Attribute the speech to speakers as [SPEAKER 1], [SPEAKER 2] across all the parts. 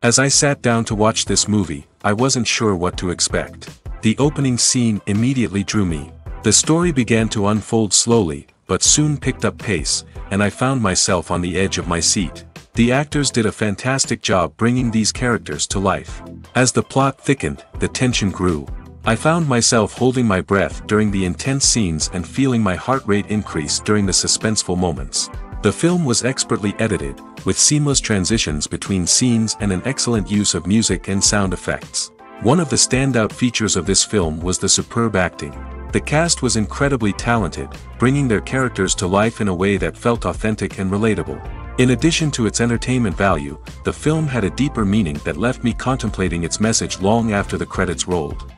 [SPEAKER 1] As I sat down to watch this movie, I wasn't sure what to expect. The opening scene immediately drew me. The story began to unfold slowly, but soon picked up pace, and I found myself on the edge of my seat. The actors did a fantastic job bringing these characters to life. As the plot thickened, the tension grew. I found myself holding my breath during the intense scenes and feeling my heart rate increase during the suspenseful moments. The film was expertly edited, with seamless transitions between scenes and an excellent use of music and sound effects. One of the standout features of this film was the superb acting. The cast was incredibly talented, bringing their characters to life in a way that felt authentic and relatable. In addition to its entertainment value, the film had a deeper meaning that left me contemplating its message long after the credits rolled.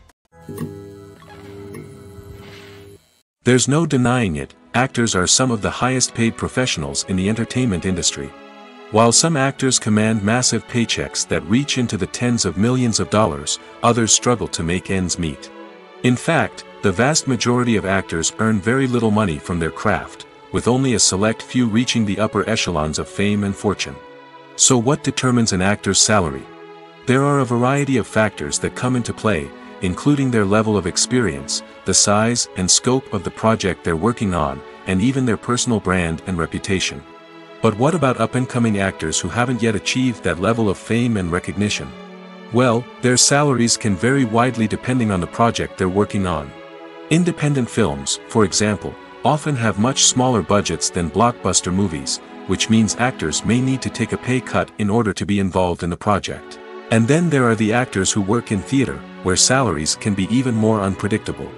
[SPEAKER 1] There's no denying it, actors are some of the highest paid professionals in the entertainment industry. While some actors command massive paychecks that reach into the tens of millions of dollars, others struggle to make ends meet. In fact, the vast majority of actors earn very little money from their craft, with only a select few reaching the upper echelons of fame and fortune. So what determines an actor's salary? There are a variety of factors that come into play, including their level of experience, the size and scope of the project they're working on, and even their personal brand and reputation. But what about up-and-coming actors who haven't yet achieved that level of fame and recognition? Well, their salaries can vary widely depending on the project they're working on. Independent films, for example, often have much smaller budgets than blockbuster movies, which means actors may need to take a pay cut in order to be involved in the project. And then there are the actors who work in theater, where salaries can be even more unpredictable.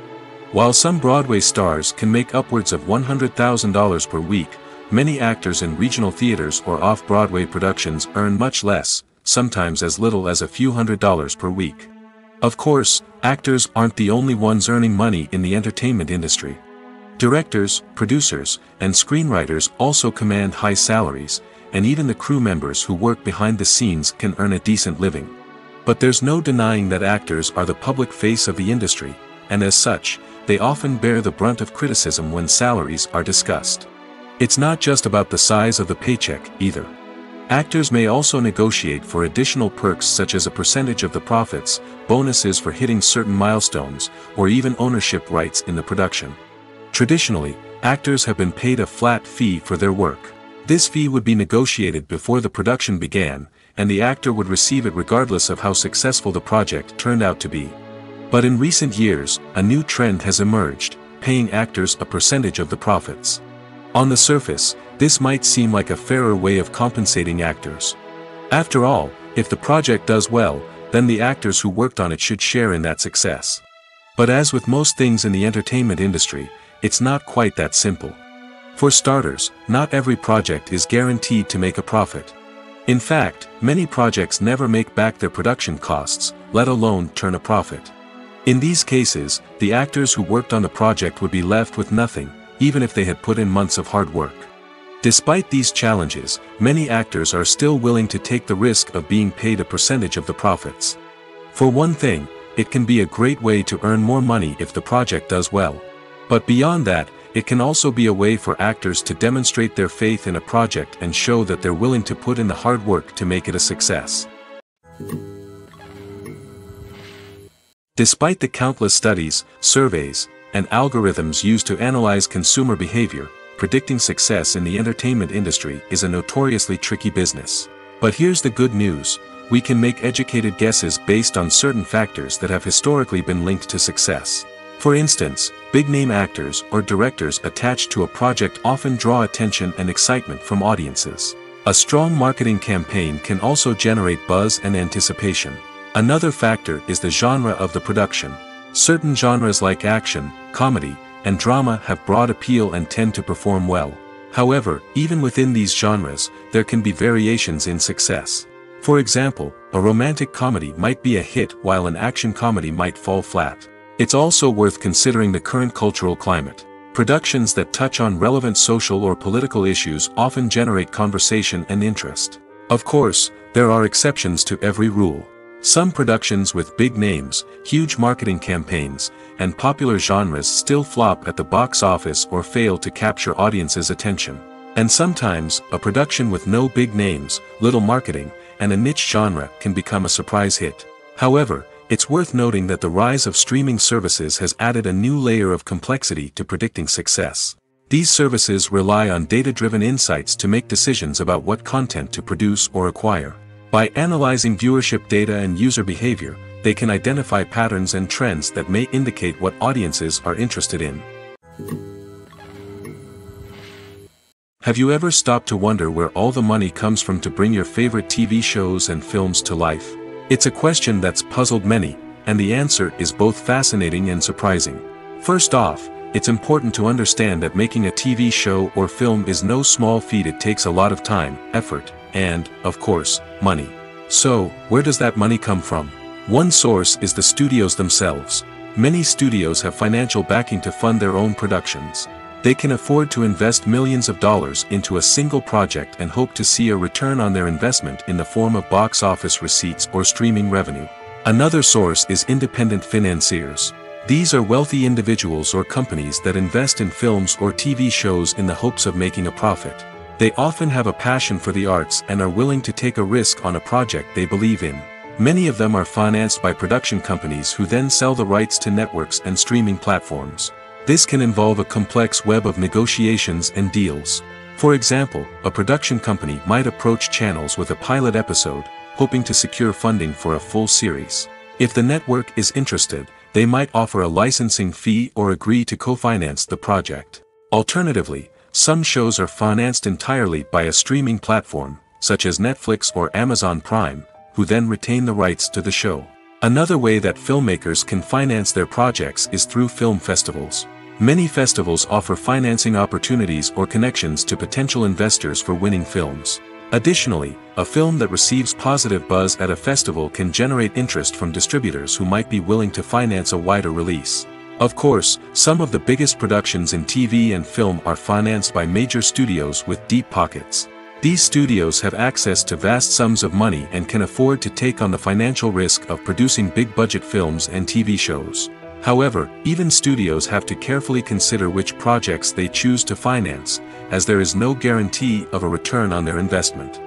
[SPEAKER 1] While some Broadway stars can make upwards of $100,000 per week, many actors in regional theaters or off-Broadway productions earn much less, sometimes as little as a few $100s per week. Of course, actors aren't the only ones earning money in the entertainment industry. Directors, producers, and screenwriters also command high salaries, and even the crew members who work behind the scenes can earn a decent living. But there's no denying that actors are the public face of the industry, and as such, they often bear the brunt of criticism when salaries are discussed. It's not just about the size of the paycheck, either. Actors may also negotiate for additional perks such as a percentage of the profits, bonuses for hitting certain milestones, or even ownership rights in the production. Traditionally, actors have been paid a flat fee for their work. This fee would be negotiated before the production began, and the actor would receive it regardless of how successful the project turned out to be. But in recent years, a new trend has emerged, paying actors a percentage of the profits. On the surface, this might seem like a fairer way of compensating actors. After all, if the project does well, then the actors who worked on it should share in that success. But as with most things in the entertainment industry, it's not quite that simple. For starters, not every project is guaranteed to make a profit. In fact, many projects never make back their production costs, let alone turn a profit. In these cases, the actors who worked on the project would be left with nothing, even if they had put in months of hard work. Despite these challenges, many actors are still willing to take the risk of being paid a percentage of the profits. For one thing, it can be a great way to earn more money if the project does well. But beyond that, it can also be a way for actors to demonstrate their faith in a project and show that they're willing to put in the hard work to make it a success. Despite the countless studies, surveys, and algorithms used to analyze consumer behavior, predicting success in the entertainment industry is a notoriously tricky business. But here's the good news: we can make educated guesses based on certain factors that have historically been linked to success. For instance, big-name actors or directors attached to a project often draw attention and excitement from audiences. A strong marketing campaign can also generate buzz and anticipation. Another factor is the genre of the production. Certain genres like action, comedy, and drama have broad appeal and tend to perform well. However, even within these genres, there can be variations in success. For example, a romantic comedy might be a hit while an action comedy might fall flat. It's also worth considering the current cultural climate. Productions that touch on relevant social or political issues often generate conversation and interest. Of course, there are exceptions to every rule. Some productions with big names, huge marketing campaigns, and popular genres still flop at the box office or fail to capture audiences' attention. And sometimes, a production with no big names, little marketing, and a niche genre can become a surprise hit. However, it's worth noting that the rise of streaming services has added a new layer of complexity to predicting success. These services rely on data-driven insights to make decisions about what content to produce or acquire. By analyzing viewership data and user behavior, they can identify patterns and trends that may indicate what audiences are interested in. Have you ever stopped to wonder where all the money comes from to bring your favorite TV shows and films to life? It's a question that's puzzled many, and the answer is both fascinating and surprising. First off, it's important to understand that making a TV show or film is no small feat. It takes a lot of time, effort, and, of course, money. So, where does that money come from? One source is the studios themselves. Many studios have financial backing to fund their own productions. They can afford to invest millions of dollars into a single project and hope to see a return on their investment in the form of box office receipts or streaming revenue. Another source is independent financiers. These are wealthy individuals or companies that invest in films or TV shows in the hopes of making a profit. They often have a passion for the arts and are willing to take a risk on a project they believe in. Many of them are financed by production companies who then sell the rights to networks and streaming platforms. This can involve a complex web of negotiations and deals. For example, a production company might approach channels with a pilot episode, hoping to secure funding for a full series. If the network is interested, they might offer a licensing fee or agree to co-finance the project. Alternatively, some shows are financed entirely by a streaming platform, such as Netflix or Amazon Prime, who then retain the rights to the show. Another way that filmmakers can finance their projects is through film festivals. Many festivals offer financing opportunities or connections to potential investors for winning films. Additionally, a film that receives positive buzz at a festival can generate interest from distributors who might be willing to finance a wider release. Of course, some of the biggest productions in TV and film are financed by major studios with deep pockets. These studios have access to vast sums of money and can afford to take on the financial risk of producing big-budget films and TV shows. However, even studios have to carefully consider which projects they choose to finance, as there is no guarantee of a return on their investment.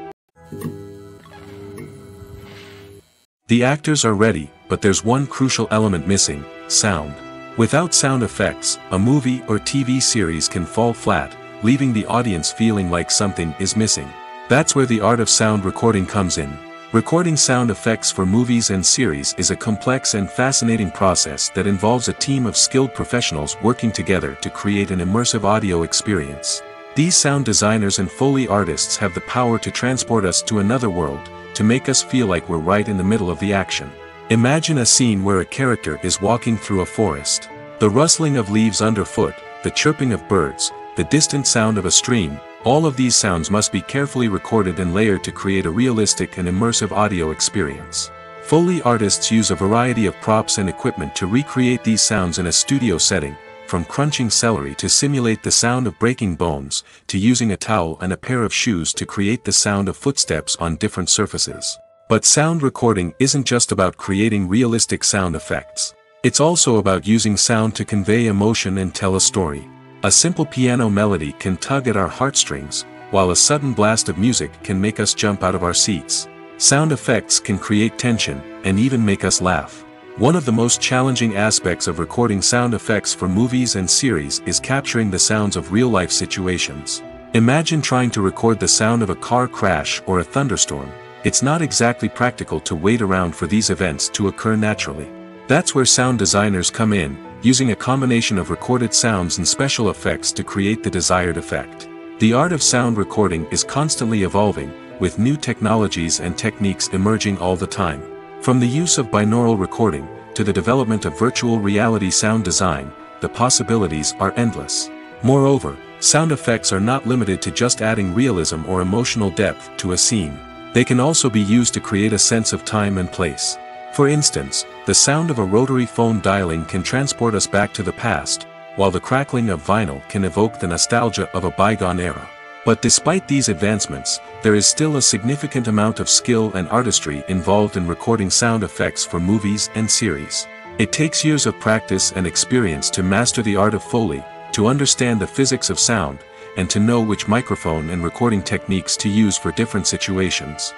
[SPEAKER 1] The actors are ready, but there's one crucial element missing: sound. Without sound effects, a movie or TV series can fall flat, leaving the audience feeling like something is missing. That's where the art of sound recording comes in. Recording sound effects for movies and series is a complex and fascinating process that involves a team of skilled professionals working together to create an immersive audio experience. These sound designers and Foley artists have the power to transport us to another world, to make us feel like we're right in the middle of the action. Imagine a scene where a character is walking through a forest. The rustling of leaves underfoot, the chirping of birds, the distant sound of a stream, all of these sounds must be carefully recorded and layered to create a realistic and immersive audio experience. Foley artists use a variety of props and equipment to recreate these sounds in a studio setting, from crunching celery to simulate the sound of breaking bones, to using a towel and a pair of shoes to create the sound of footsteps on different surfaces. But sound recording isn't just about creating realistic sound effects. It's also about using sound to convey emotion and tell a story. A simple piano melody can tug at our heartstrings, while a sudden blast of music can make us jump out of our seats. Sound effects can create tension, and even make us laugh. One of the most challenging aspects of recording sound effects for movies and series is capturing the sounds of real-life situations. Imagine trying to record the sound of a car crash or a thunderstorm. It's not exactly practical to wait around for these events to occur naturally. That's where sound designers come in, using a combination of recorded sounds and special effects to create the desired effect. The art of sound recording is constantly evolving, with new technologies and techniques emerging all the time. From the use of binaural recording, to the development of virtual reality sound design, the possibilities are endless. Moreover, sound effects are not limited to just adding realism or emotional depth to a scene. They can also be used to create a sense of time and place. For instance, the sound of a rotary phone dialing can transport us back to the past, while the crackling of vinyl can evoke the nostalgia of a bygone era. But despite these advancements, there is still a significant amount of skill and artistry involved in recording sound effects for movies and series. It takes years of practice and experience to master the art of Foley, to understand the physics of sound, and to know which microphone and recording techniques to use for different situations.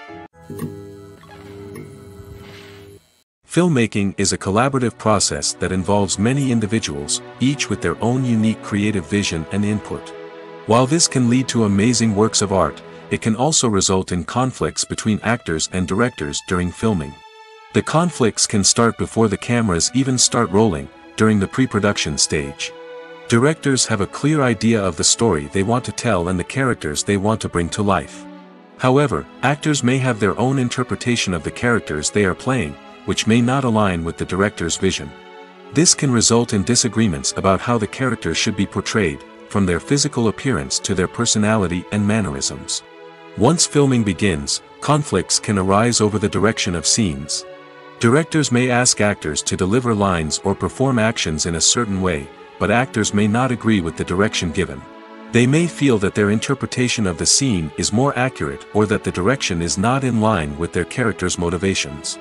[SPEAKER 1] Filmmaking is a collaborative process that involves many individuals, each with their own unique creative vision and input. While this can lead to amazing works of art, it can also result in conflicts between actors and directors during filming. The conflicts can start before the cameras even start rolling, during the pre-production stage. Directors have a clear idea of the story they want to tell and the characters they want to bring to life. However, actors may have their own interpretation of the characters they are playing, which may not align with the director's vision. This can result in disagreements about how the characters should be portrayed, from their physical appearance to their personality and mannerisms. Once filming begins, conflicts can arise over the direction of scenes. Directors may ask actors to deliver lines or perform actions in a certain way, but actors may not agree with the direction given. They may feel that their interpretation of the scene is more accurate or that the direction is not in line with their character's motivations.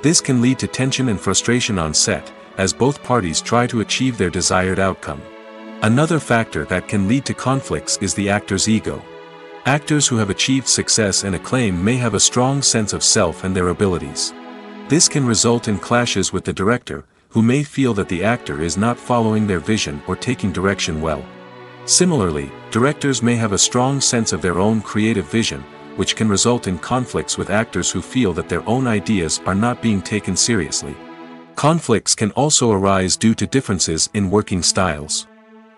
[SPEAKER 1] This can lead to tension and frustration on set, as both parties try to achieve their desired outcome. Another factor that can lead to conflicts is the actor's ego. Actors who have achieved success and acclaim may have a strong sense of self and their abilities. This can result in clashes with the director, who may feel that the actor is not following their vision or taking direction well. Similarly, directors may have a strong sense of their own creative vision, which can result in conflicts with actors who feel that their own ideas are not being taken seriously. Conflicts can also arise due to differences in working styles.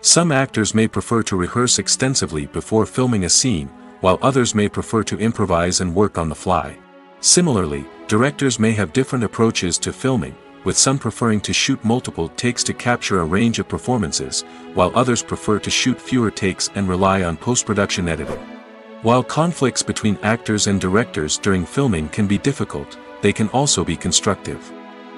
[SPEAKER 1] Some actors may prefer to rehearse extensively before filming a scene, while others may prefer to improvise and work on the fly. Similarly, directors may have different approaches to filming, with some preferring to shoot multiple takes to capture a range of performances, while others prefer to shoot fewer takes and rely on post-production editing. While conflicts between actors and directors during filming can be difficult, they can also be constructive.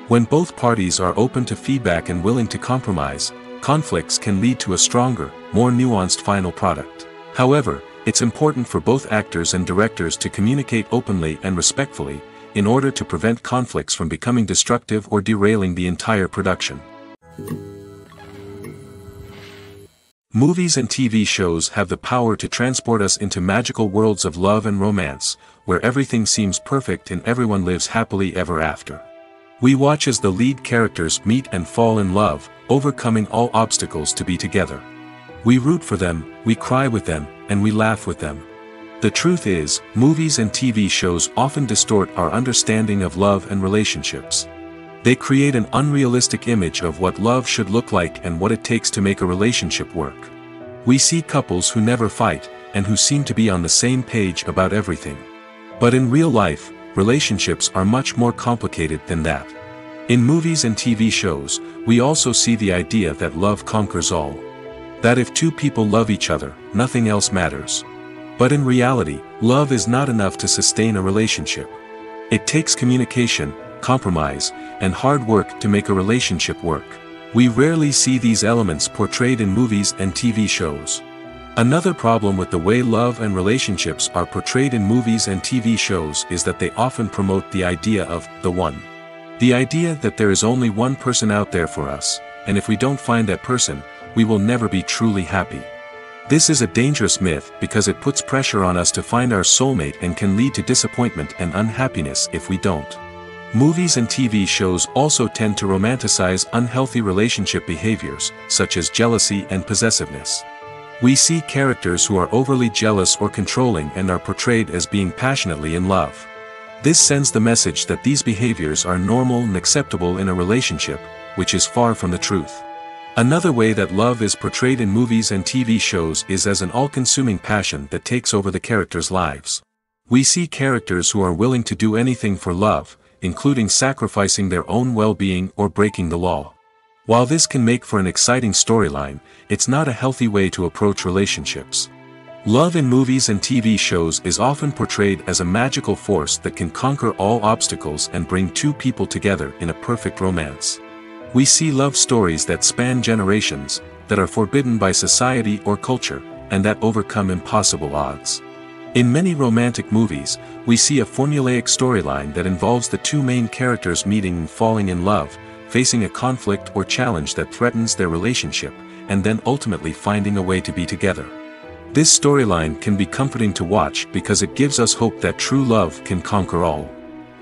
[SPEAKER 1] When both parties are open to feedback and willing to compromise, conflicts can lead to a stronger, more nuanced final product. However, it's important for both actors and directors to communicate openly and respectfully, in order to prevent conflicts from becoming destructive or derailing the entire production. Movies and TV shows have the power to transport us into magical worlds of love and romance, where everything seems perfect and everyone lives happily ever after. We watch as the lead characters meet and fall in love, overcoming all obstacles to be together. We root for them, we cry with them, and we laugh with them. The truth is, movies and TV shows often distort our understanding of love and relationships. They create an unrealistic image of what love should look like and what it takes to make a relationship work. We see couples who never fight, and who seem to be on the same page about everything. But in real life, relationships are much more complicated than that. In movies and TV shows, we also see the idea that love conquers all. That if two people love each other, nothing else matters. But in reality, love is not enough to sustain a relationship. It takes communication, compromise, and hard work to make a relationship work. We rarely see these elements portrayed in movies and TV shows. Another problem with the way love and relationships are portrayed in movies and TV shows is that they often promote the idea of the one. The idea that there is only one person out there for us, and if we don't find that person, we will never be truly happy. This is a dangerous myth because it puts pressure on us to find our soulmate and can lead to disappointment and unhappiness if we don't. Movies and TV shows also tend to romanticize unhealthy relationship behaviors, such as jealousy and possessiveness. We see characters who are overly jealous or controlling and are portrayed as being passionately in love. This sends the message that these behaviors are normal and acceptable in a relationship, which is far from the truth. Another way that love is portrayed in movies and TV shows is as an all-consuming passion that takes over the characters' lives. We see characters who are willing to do anything for love, including sacrificing their own well-being or breaking the law. While this can make for an exciting storyline, it's not a healthy way to approach relationships. Love in movies and TV shows is often portrayed as a magical force that can conquer all obstacles and bring two people together in a perfect romance. We see love stories that span generations, that are forbidden by society or culture, and that overcome impossible odds. In many romantic movies, we see a formulaic storyline that involves the two main characters meeting and falling in love, facing a conflict or challenge that threatens their relationship, and then ultimately finding a way to be together. This storyline can be comforting to watch because it gives us hope that true love can conquer all.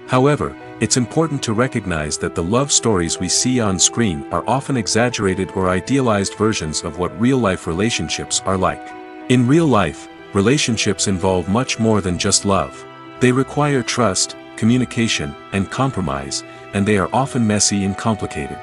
[SPEAKER 1] However, it's important to recognize that the love stories we see on screen are often exaggerated or idealized versions of what real-life relationships are like. In real life, relationships involve much more than just love. They require trust, communication, and compromise, and they are often messy and complicated.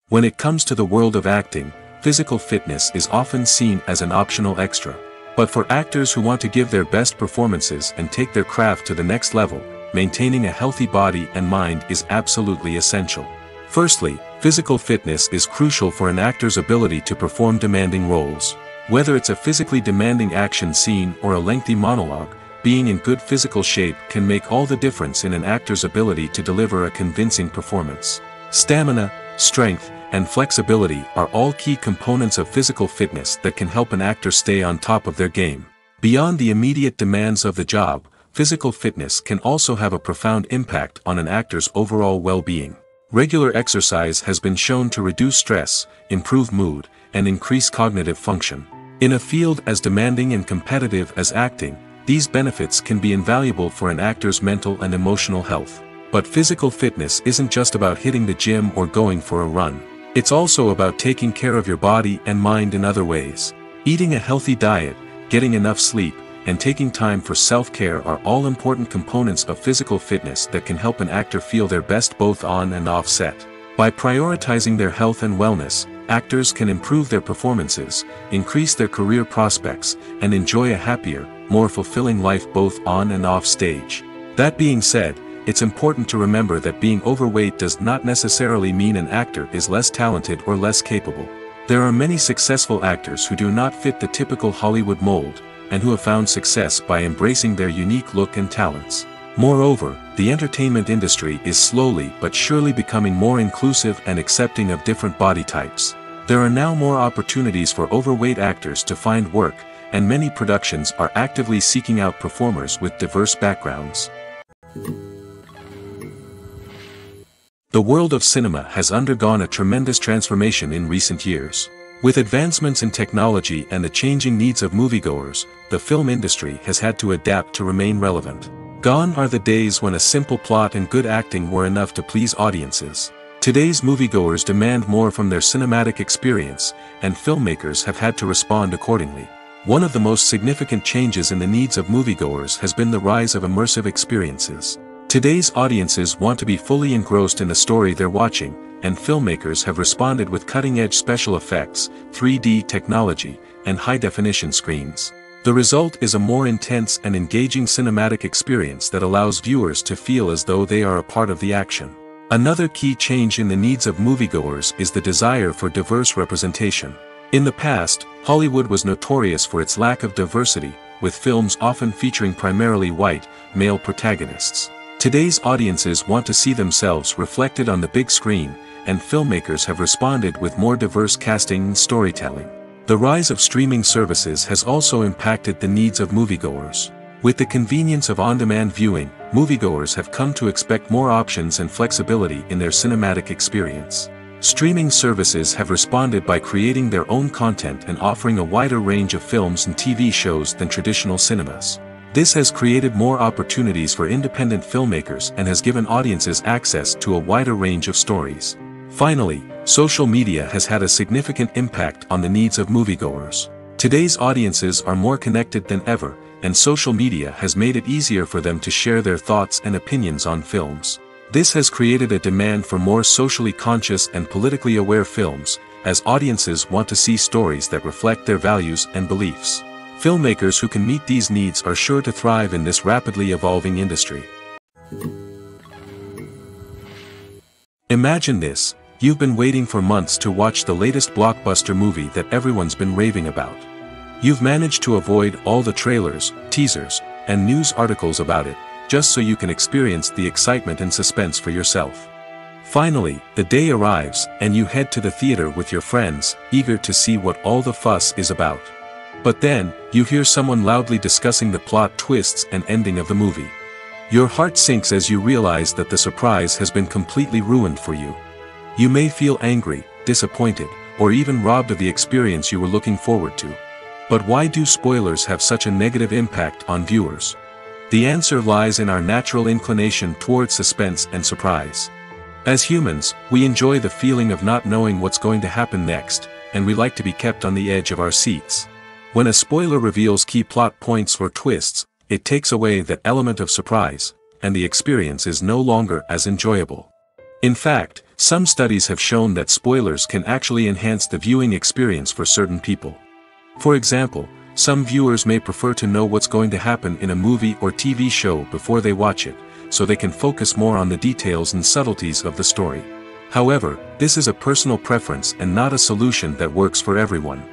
[SPEAKER 1] When it comes to the world of acting, physical fitness is often seen as an optional extra. But for actors who want to give their best performances and take their craft to the next level, maintaining a healthy body and mind is absolutely essential. Firstly, physical fitness is crucial for an actor's ability to perform demanding roles. Whether it's a physically demanding action scene or a lengthy monologue, being in good physical shape can make all the difference in an actor's ability to deliver a convincing performance. Stamina, strength, and flexibility are all key components of physical fitness that can help an actor stay on top of their game. Beyond the immediate demands of the job, physical fitness can also have a profound impact on an actor's overall well-being. Regular exercise has been shown to reduce stress, improve mood, and increase cognitive function. In a field as demanding and competitive as acting, these benefits can be invaluable for an actor's mental and emotional health. But physical fitness isn't just about hitting the gym or going for a run. It's also about taking care of your body and mind in other ways. Eating a healthy diet, getting enough sleep, and taking time for self-care are all important components of physical fitness that can help an actor feel their best both on and off set. By prioritizing their health and wellness, actors can improve their performances, increase their career prospects, and enjoy a happier, more fulfilling life both on and off stage. That being said, it's important to remember that being overweight does not necessarily mean an actor is less talented or less capable. There are many successful actors who do not fit the typical Hollywood mold, and who have found success by embracing their unique look and talents. Moreover, the entertainment industry is slowly but surely becoming more inclusive and accepting of different body types. There are now more opportunities for overweight actors to find work, and many productions are actively seeking out performers with diverse backgrounds. The world of cinema has undergone a tremendous transformation in recent years. With advancements in technology and the changing needs of moviegoers, the film industry has had to adapt to remain relevant. Gone are the days when a simple plot and good acting were enough to please audiences. Today's moviegoers demand more from their cinematic experience, and filmmakers have had to respond accordingly. One of the most significant changes in the needs of moviegoers has been the rise of immersive experiences. Today's audiences want to be fully engrossed in the story they're watching, and filmmakers have responded with cutting-edge special effects, 3D technology, and high-definition screens. The result is a more intense and engaging cinematic experience that allows viewers to feel as though they are a part of the action. Another key change in the needs of moviegoers is the desire for diverse representation. In the past, Hollywood was notorious for its lack of diversity, with films often featuring primarily white, male protagonists. Today's audiences want to see themselves reflected on the big screen, and filmmakers have responded with more diverse casting and storytelling. The rise of streaming services has also impacted the needs of moviegoers. With the convenience of on-demand viewing, moviegoers have come to expect more options and flexibility in their cinematic experience. Streaming services have responded by creating their own content and offering a wider range of films and TV shows than traditional cinemas. This has created more opportunities for independent filmmakers and has given audiences access to a wider range of stories. Finally, social media has had a significant impact on the needs of moviegoers. Today's audiences are more connected than ever, and social media has made it easier for them to share their thoughts and opinions on films. This has created a demand for more socially conscious and politically aware films, as audiences want to see stories that reflect their values and beliefs. Filmmakers who can meet these needs are sure to thrive in this rapidly evolving industry. Imagine this: you've been waiting for months to watch the latest blockbuster movie that everyone's been raving about. You've managed to avoid all the trailers, teasers, and news articles about it, just so you can experience the excitement and suspense for yourself. Finally, the day arrives, and you head to the theater with your friends, eager to see what all the fuss is about. But then, you hear someone loudly discussing the plot twists and ending of the movie. Your heart sinks as you realize that the surprise has been completely ruined for you. You may feel angry, disappointed, or even robbed of the experience you were looking forward to. But why do spoilers have such a negative impact on viewers? The answer lies in our natural inclination toward suspense and surprise. As humans, we enjoy the feeling of not knowing what's going to happen next, and we like to be kept on the edge of our seats. When a spoiler reveals key plot points or twists, it takes away that element of surprise, and the experience is no longer as enjoyable. In fact, some studies have shown that spoilers can actually enhance the viewing experience for certain people. For example, some viewers may prefer to know what's going to happen in a movie or TV show before they watch it, so they can focus more on the details and subtleties of the story. However, this is a personal preference and not a solution that works for everyone.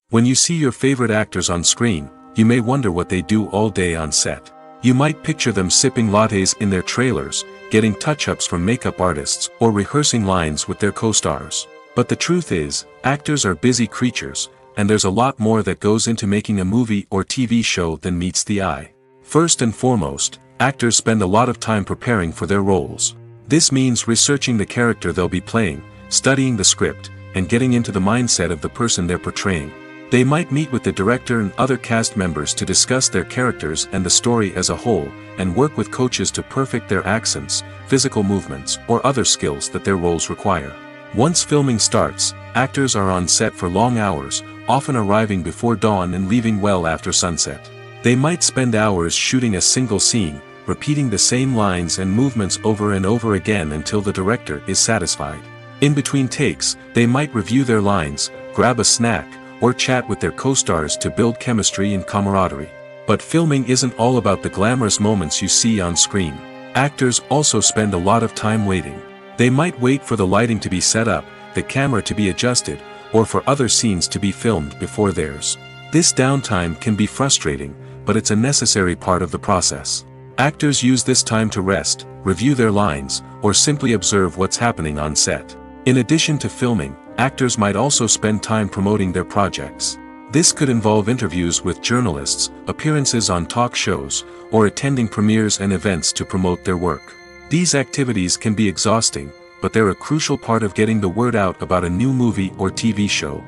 [SPEAKER 1] When you see your favorite actors on screen, you may wonder what they do all day on set. You might picture them sipping lattes in their trailers, getting touch-ups from makeup artists, or rehearsing lines with their co-stars. But the truth is, actors are busy creatures, and there's a lot more that goes into making a movie or TV show than meets the eye. First and foremost, actors spend a lot of time preparing for their roles. This means researching the character they'll be playing, studying the script, and getting into the mindset of the person they're portraying. They might meet with the director and other cast members to discuss their characters and the story as a whole, and work with coaches to perfect their accents, physical movements, or other skills that their roles require. Once filming starts, actors are on set for long hours, often arriving before dawn and leaving well after sunset. They might spend hours shooting a single scene, repeating the same lines and movements over and over again until the director is satisfied. In between takes, they might review their lines, grab a snack, or chat with their co-stars to build chemistry and camaraderie. But filming isn't all about the glamorous moments you see on screen. Actors also spend a lot of time waiting. They might wait for the lighting to be set up, the camera to be adjusted, or for other scenes to be filmed before theirs. This downtime can be frustrating, but it's a necessary part of the process. Actors use this time to rest, review their lines, or simply observe what's happening on set. In addition to filming, actors might also spend time promoting their projects. This could involve interviews with journalists, appearances on talk shows, or attending premieres and events to promote their work. These activities can be exhausting, but they're a crucial part of getting the word out about a new movie or TV show.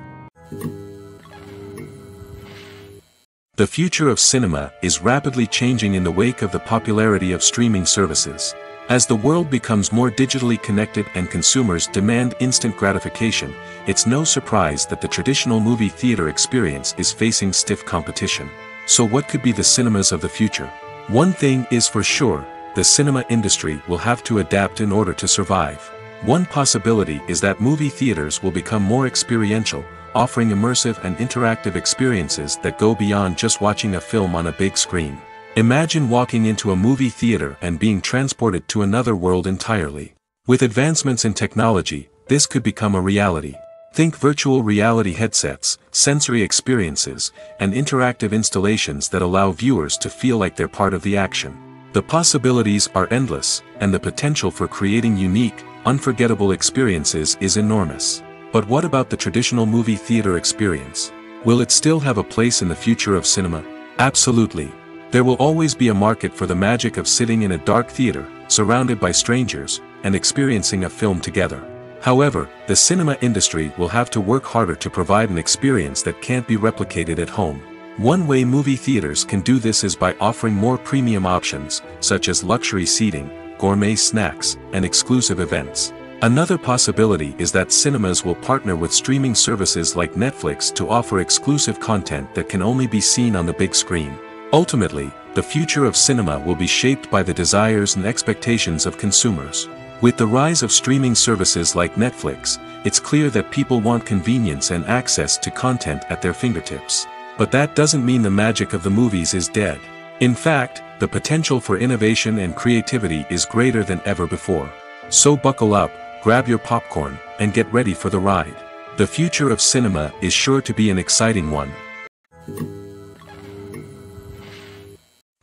[SPEAKER 1] The future of cinema is rapidly changing in the wake of the popularity of streaming services. As the world becomes more digitally connected and consumers demand instant gratification, it's no surprise that the traditional movie theater experience is facing stiff competition. So what could be the cinemas of the future? One thing is for sure, the cinema industry will have to adapt in order to survive. One possibility is that movie theaters will become more experiential, offering immersive and interactive experiences that go beyond just watching a film on a big screen. Imagine walking into a movie theater and being transported to another world entirely. With advancements in technology, this could become a reality. Think virtual reality headsets, sensory experiences, and interactive installations that allow viewers to feel like they're part of the action. The possibilities are endless, and the potential for creating unique, unforgettable experiences is enormous. But what about the traditional movie theater experience? Will it still have a place in the future of cinema? Absolutely. There will always be a market for the magic of sitting in a dark theater, surrounded by strangers, and experiencing a film together. However, the cinema industry will have to work harder to provide an experience that can't be replicated at home. One way movie theaters can do this is by offering more premium options, such as luxury seating, gourmet snacks, and exclusive events. Another possibility is that cinemas will partner with streaming services like Netflix to offer exclusive content that can only be seen on the big screen. Ultimately, the future of cinema will be shaped by the desires and expectations of consumers. With the rise of streaming services like Netflix, it's clear that people want convenience and access to content at their fingertips. But that doesn't mean the magic of the movies is dead. In fact, the potential for innovation and creativity is greater than ever before. So buckle up, grab your popcorn, and get ready for the ride. The future of cinema is sure to be an exciting one.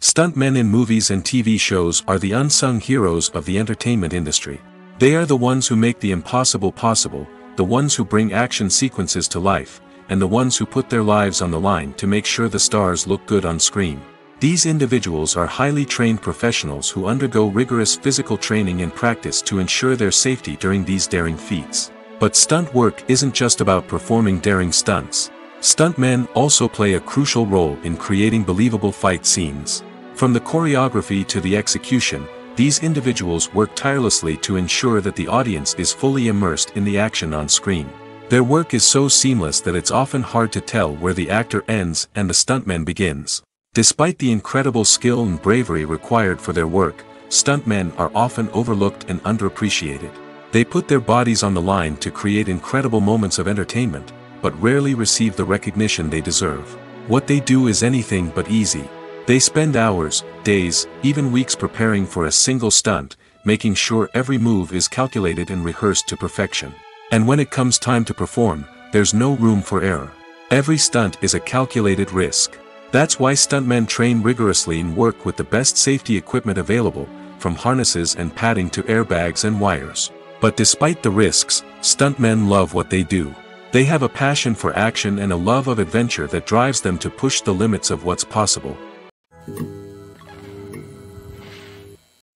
[SPEAKER 1] Stuntmen in movies and TV shows are the unsung heroes of the entertainment industry. They are the ones who make the impossible possible, the ones who bring action sequences to life, and the ones who put their lives on the line to make sure the stars look good on screen. These individuals are highly trained professionals who undergo rigorous physical training and practice to ensure their safety during these daring feats. But stunt work isn't just about performing daring stunts. Stuntmen also play a crucial role in creating believable fight scenes. From the choreography to the execution, these individuals work tirelessly to ensure that the audience is fully immersed in the action on screen. Their work is so seamless that it's often hard to tell where the actor ends and the stuntman begins. Despite the incredible skill and bravery required for their work, stuntmen are often overlooked and underappreciated. They put their bodies on the line to create incredible moments of entertainment, but rarely receive the recognition they deserve. What they do is anything but easy. They spend hours, days, even weeks preparing for a single stunt, making sure every move is calculated and rehearsed to perfection. And when it comes time to perform, there's no room for error. Every stunt is a calculated risk. That's why stuntmen train rigorously and work with the best safety equipment available, from harnesses and padding to airbags and wires. But despite the risks, stuntmen love what they do. They have a passion for action and a love of adventure that drives them to push the limits of what's possible.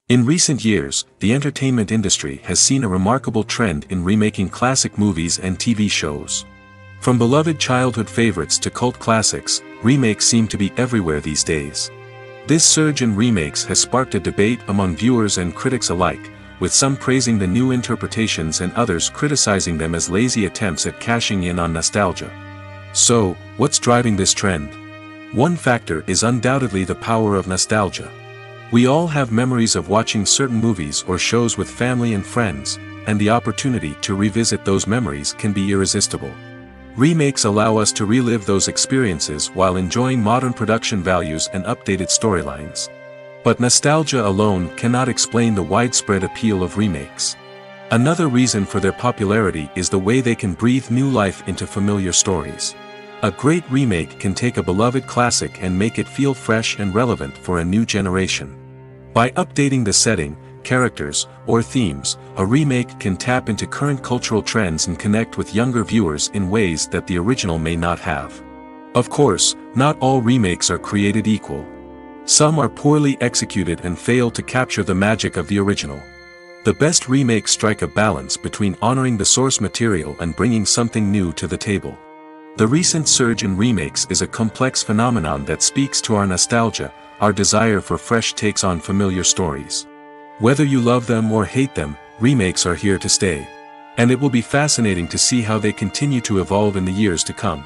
[SPEAKER 1] In recent years, the entertainment industry has seen a remarkable trend in remaking classic movies and TV shows. From beloved childhood favorites to cult classics, remakes seem to be everywhere these days. This surge in remakes has sparked a debate among viewers and critics alike, with some praising the new interpretations and others criticizing them as lazy attempts at cashing in on nostalgia. So, what's driving this trend? One factor is undoubtedly the power of nostalgia. We all have memories of watching certain movies or shows with family and friends, and the opportunity to revisit those memories can be irresistible. Remakes allow us to relive those experiences while enjoying modern production values and updated storylines. But nostalgia alone cannot explain the widespread appeal of remakes. Another reason for their popularity is the way they can breathe new life into familiar stories. A great remake can take a beloved classic and make it feel fresh and relevant for a new generation. By updating the setting, characters, or themes, a remake can tap into current cultural trends and connect with younger viewers in ways that the original may not have. Of course, not all remakes are created equal. Some are poorly executed and fail to capture the magic of the original. The best remakes strike a balance between honoring the source material and bringing something new to the table. The recent surge in remakes is a complex phenomenon that speaks to our nostalgia, our desire for fresh takes on familiar stories. Whether you love them or hate them, remakes are here to stay. And it will be fascinating to see how they continue to evolve in the years to come.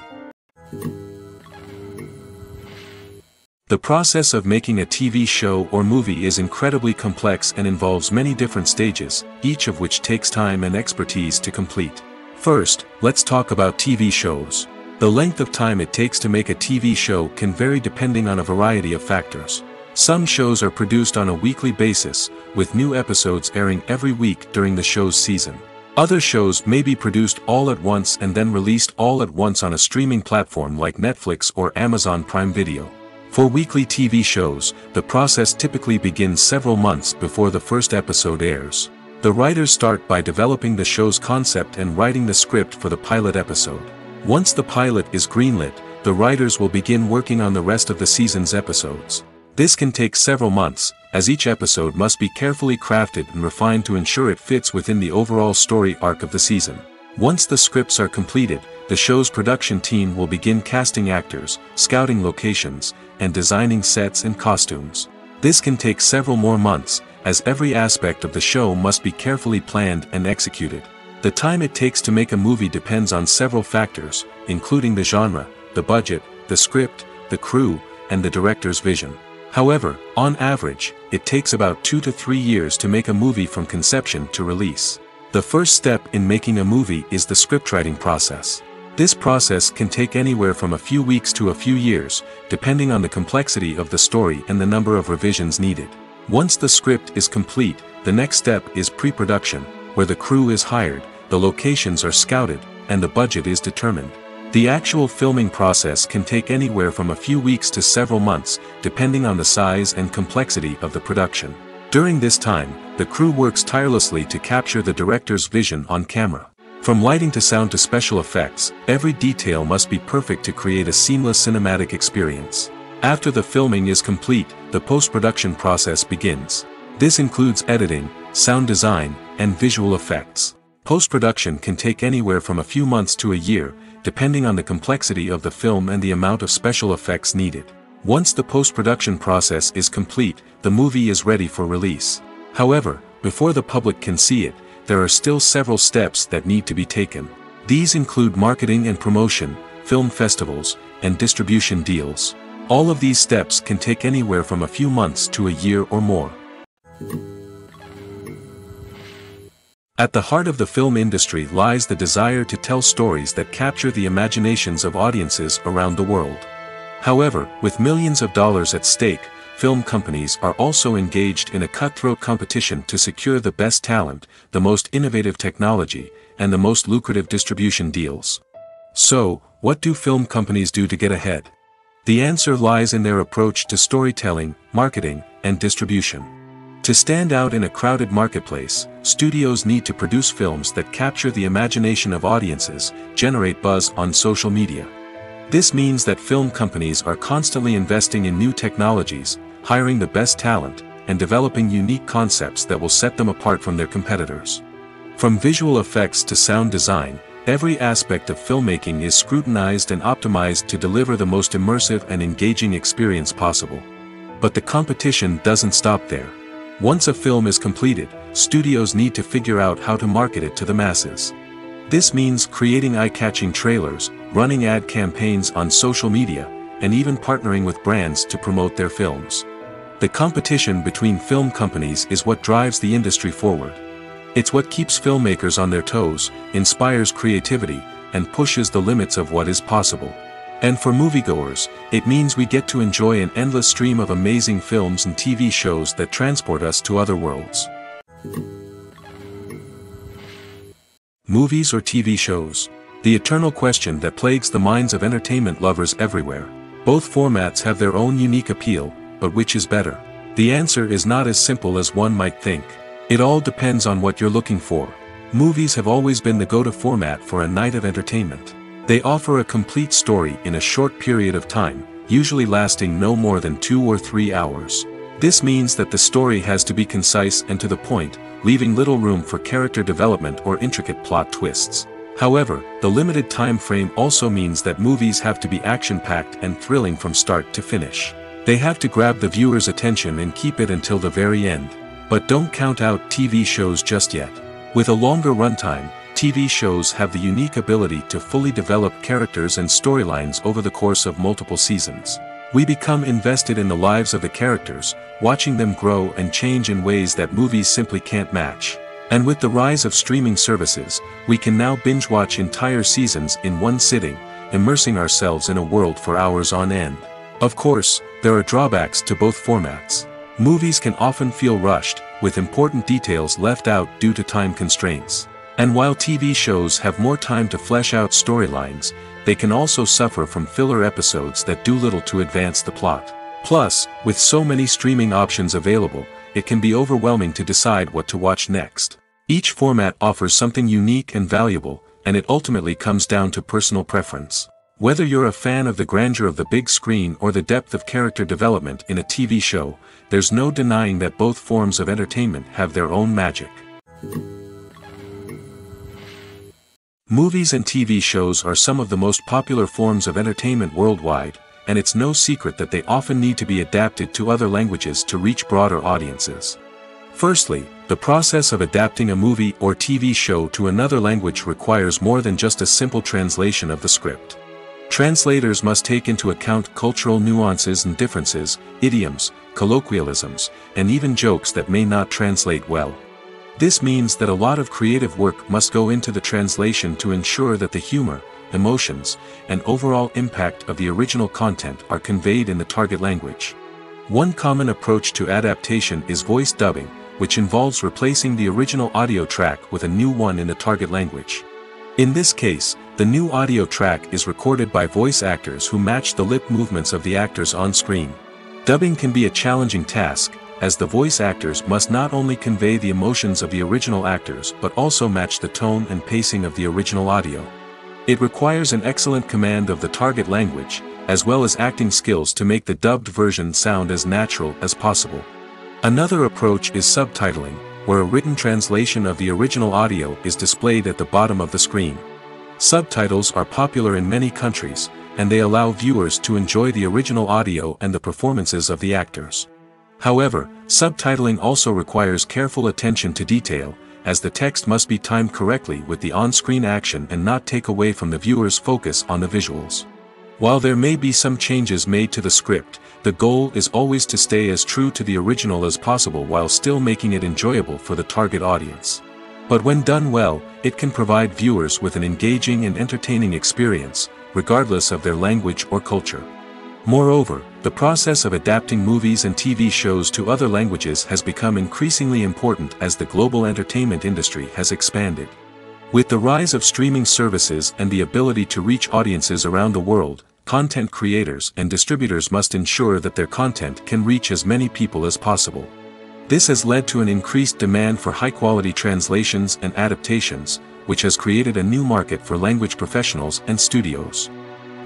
[SPEAKER 1] The process of making a TV show or movie is incredibly complex and involves many different stages, each of which takes time and expertise to complete. First, let's talk about TV shows. The length of time it takes to make a TV show can vary depending on a variety of factors. Some shows are produced on a weekly basis, with new episodes airing every week during the show's season. Other shows may be produced all at once and then released all at once on a streaming platform like Netflix or Amazon Prime Video. For weekly TV shows, the process typically begins several months before the first episode airs. The writers start by developing the show's concept and writing the script for the pilot episode. Once the pilot is greenlit, the writers will begin working on the rest of the season's episodes. This can take several months, as each episode must be carefully crafted and refined to ensure it fits within the overall story arc of the season. Once the scripts are completed, the show's production team will begin casting actors, scouting locations, and designing sets and costumes. This can take several more months, as every aspect of the show must be carefully planned and executed. The time it takes to make a movie depends on several factors, including the genre, the budget, the script, the crew, and the director's vision. However, on average, it takes about 2 to 3 years to make a movie from conception to release. The first step in making a movie is the scriptwriting process. This process can take anywhere from a few weeks to a few years, depending on the complexity of the story and the number of revisions needed. Once the script is complete, the next step is pre-production, where the crew is hired, the locations are scouted, and the budget is determined. The actual filming process can take anywhere from a few weeks to several months, depending on the size and complexity of the production. During this time, the crew works tirelessly to capture the director's vision on camera. From lighting to sound to special effects, every detail must be perfect to create a seamless cinematic experience. After the filming is complete, the post-production process begins. This includes editing, sound design, and visual effects. Post-production can take anywhere from a few months to a year, depending on the complexity of the film and the amount of special effects needed. Once the post-production process is complete, the movie is ready for release. However, before the public can see it, there are still several steps that need to be taken. These include marketing and promotion, film festivals, and distribution deals. All of these steps can take anywhere from a few months to a year or more. At the heart of the film industry lies the desire to tell stories that capture the imaginations of audiences around the world. However, with millions of dollars at stake, film companies are also engaged in a cutthroat competition to secure the best talent, the most innovative technology, and the most lucrative distribution deals. So, what do film companies do to get ahead? The answer lies in their approach to storytelling, marketing, and distribution. To stand out in a crowded marketplace, studios need to produce films that capture the imagination of audiences, generate buzz on social media. This means that film companies are constantly investing in new technologies, hiring the best talent, and developing unique concepts that will set them apart from their competitors. From visual effects to sound design, every aspect of filmmaking is scrutinized and optimized to deliver the most immersive and engaging experience possible. But the competition doesn't stop there. Once a film is completed, studios need to figure out how to market it to the masses. This means creating eye-catching trailers, running ad campaigns on social media, and even partnering with brands to promote their films. The competition between film companies is what drives the industry forward. It's what keeps filmmakers on their toes, inspires creativity, and pushes the limits of what is possible. And for moviegoers, it means we get to enjoy an endless stream of amazing films and TV shows that transport us to other worlds. Movies or TV shows? The eternal question that plagues the minds of entertainment lovers everywhere. Both formats have their own unique appeal, but which is better? The answer is not as simple as one might think. It all depends on what you're looking for. Movies have always been the go-to format for a night of entertainment. They offer a complete story in a short period of time, usually lasting no more than 2 or 3 hours. This means that the story has to be concise and to the point, leaving little room for character development or intricate plot twists. However, the limited time frame also means that movies have to be action-packed and thrilling from start to finish. They have to grab the viewer's attention and keep it until the very end. But don't count out TV shows just yet. With a longer runtime, TV shows have the unique ability to fully develop characters and storylines over the course of multiple seasons. We become invested in the lives of the characters, watching them grow and change in ways that movies simply can't match. And with the rise of streaming services, we can now binge-watch entire seasons in one sitting, immersing ourselves in a world for hours on end. Of course, there are drawbacks to both formats. Movies can often feel rushed, with important details left out due to time constraints. And while TV shows have more time to flesh out storylines, they can also suffer from filler episodes that do little to advance the plot. Plus, with so many streaming options available, it can be overwhelming to decide what to watch next. Each format offers something unique and valuable, and it ultimately comes down to personal preference. Whether you're a fan of the grandeur of the big screen or the depth of character development in a TV show, there's no denying that both forms of entertainment have their own magic. Movies and TV shows are some of the most popular forms of entertainment worldwide, and it's no secret that they often need to be adapted to other languages to reach broader audiences. Firstly, the process of adapting a movie or TV show to another language requires more than just a simple translation of the script. Translators must take into account cultural nuances and differences, idioms, colloquialisms, and even jokes that may not translate well. This means that a lot of creative work must go into the translation to ensure that the humor, emotions, and overall impact of the original content are conveyed in the target language. One common approach to adaptation is voice dubbing, which involves replacing the original audio track with a new one in the target language. In this case, the new audio track is recorded by voice actors who match the lip movements of the actors on screen. Dubbing can be a challenging task, as the voice actors must not only convey the emotions of the original actors but also match the tone and pacing of the original audio. It requires an excellent command of the target language, as well as acting skills to make the dubbed version sound as natural as possible. Another approach is subtitling, where a written translation of the original audio is displayed at the bottom of the screen. Subtitles are popular in many countries, and they allow viewers to enjoy the original audio and the performances of the actors. However, subtitling also requires careful attention to detail, as the text must be timed correctly with the on-screen action and not take away from the viewer's focus on the visuals. While there may be some changes made to the script, the goal is always to stay as true to the original as possible while still making it enjoyable for the target audience. But when done well, it can provide viewers with an engaging and entertaining experience, regardless of their language or culture. Moreover, the process of adapting movies and TV shows to other languages has become increasingly important as the global entertainment industry has expanded. With the rise of streaming services and the ability to reach audiences around the world, content creators and distributors must ensure that their content can reach as many people as possible. This has led to an increased demand for high-quality translations and adaptations, which has created a new market for language professionals and studios.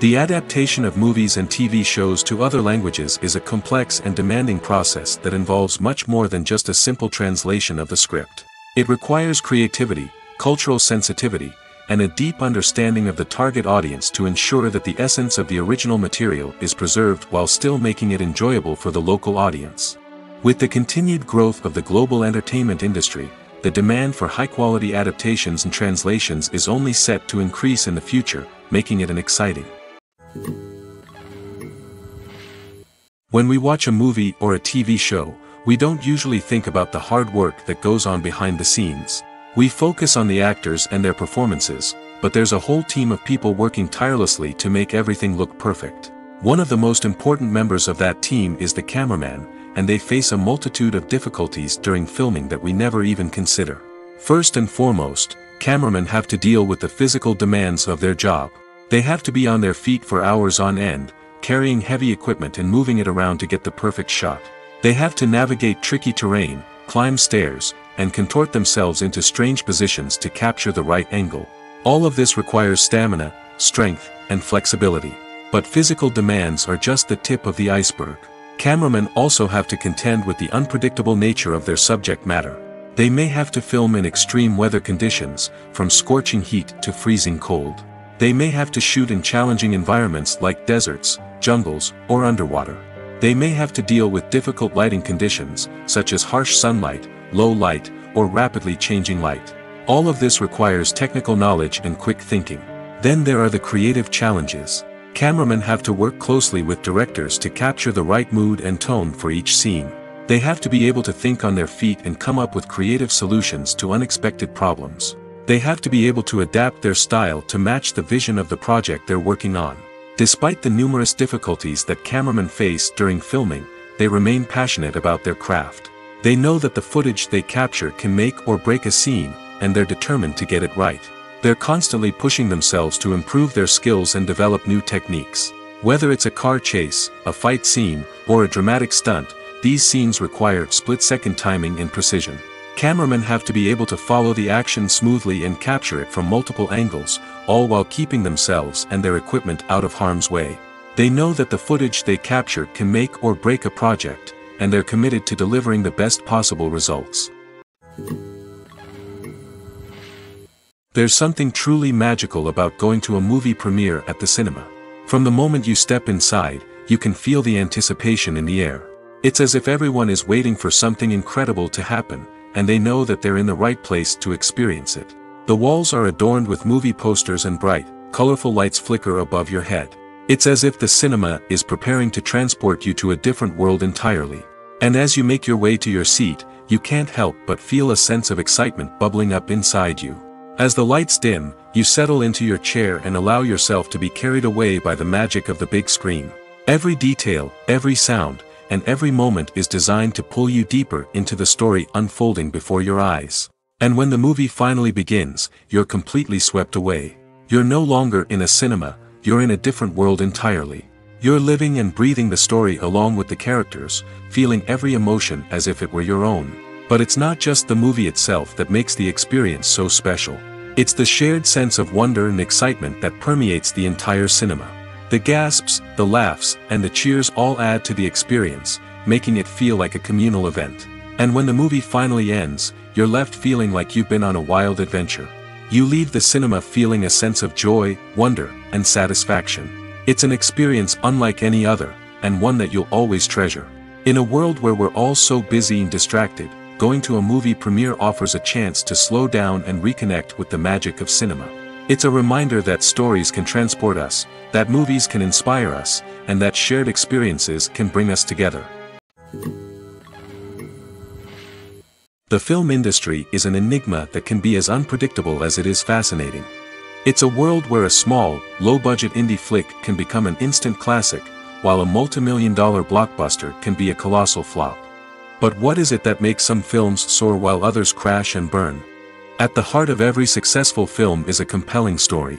[SPEAKER 1] The adaptation of movies and TV shows to other languages is a complex and demanding process that involves much more than just a simple translation of the script. It requires creativity, cultural sensitivity, and a deep understanding of the target audience to ensure that the essence of the original material is preserved while still making it enjoyable for the local audience. With the continued growth of the global entertainment industry, the demand for high-quality adaptations and translations is only set to increase in the future, making it exciting. When we watch a movie or a TV show, we don't usually think about the hard work that goes on behind the scenes. We focus on the actors and their performances, but there's a whole team of people working tirelessly to make everything look perfect. One of the most important members of that team is the cameraman, and they face a multitude of difficulties during filming that we never even consider. First and foremost, cameramen have to deal with the physical demands of their job. They have to be on their feet for hours on end, carrying heavy equipment and moving it around to get the perfect shot. They have to navigate tricky terrain, climb stairs, and contort themselves into strange positions to capture the right angle. All of this requires stamina, strength, and flexibility. But physical demands are just the tip of the iceberg. Cameramen also have to contend with the unpredictable nature of their subject matter. They may have to film in extreme weather conditions, from scorching heat to freezing cold. They may have to shoot in challenging environments like deserts, jungles, or underwater. They may have to deal with difficult lighting conditions, such as harsh sunlight, low light, or rapidly changing light. All of this requires technical knowledge and quick thinking. Then there are the creative challenges. Cameramen have to work closely with directors to capture the right mood and tone for each scene. They have to be able to think on their feet and come up with creative solutions to unexpected problems. They have to be able to adapt their style to match the vision of the project they're working on. Despite the numerous difficulties that cameramen face during filming, they remain passionate about their craft. They know that the footage they capture can make or break a scene, and they're determined to get it right. They're constantly pushing themselves to improve their skills and develop new techniques. Whether it's a car chase, a fight scene, or a dramatic stunt, these scenes require split-second timing and precision. Cameramen have to be able to follow the action smoothly and capture it from multiple angles, all while keeping themselves and their equipment out of harm's way. They know that the footage they capture can make or break a project, and they're committed to delivering the best possible results. There's something truly magical about going to a movie premiere at the cinema. From the moment you step inside, you can feel the anticipation in the air. It's as if everyone is waiting for something incredible to happen, and they know that they're in the right place to experience it. The walls are adorned with movie posters and bright, colorful lights flicker above your head. It's as if the cinema is preparing to transport you to a different world entirely. And as you make your way to your seat, you can't help but feel a sense of excitement bubbling up inside you. As the lights dim, you settle into your chair and allow yourself to be carried away by the magic of the big screen. Every detail, every sound, and every moment is designed to pull you deeper into the story unfolding before your eyes. And when the movie finally begins, you're completely swept away. You're no longer in a cinema, you're in a different world entirely. You're living and breathing the story along with the characters, feeling every emotion as if it were your own. But it's not just the movie itself that makes the experience so special. It's the shared sense of wonder and excitement that permeates the entire cinema. The gasps, the laughs, and the cheers all add to the experience, making it feel like a communal event. And when the movie finally ends, you're left feeling like you've been on a wild adventure. You leave the cinema feeling a sense of joy, wonder, and satisfaction. It's an experience unlike any other, and one that you'll always treasure. In a world where we're all so busy and distracted, going to a movie premiere offers a chance to slow down and reconnect with the magic of cinema. It's a reminder that stories can transport us, that movies can inspire us, and that shared experiences can bring us together. The film industry is an enigma that can be as unpredictable as it is fascinating. It's a world where a small, low-budget indie flick can become an instant classic, while a multi-million-dollar blockbuster can be a colossal flop. But what is it that makes some films soar while others crash and burn? At the heart of every successful film is a compelling story.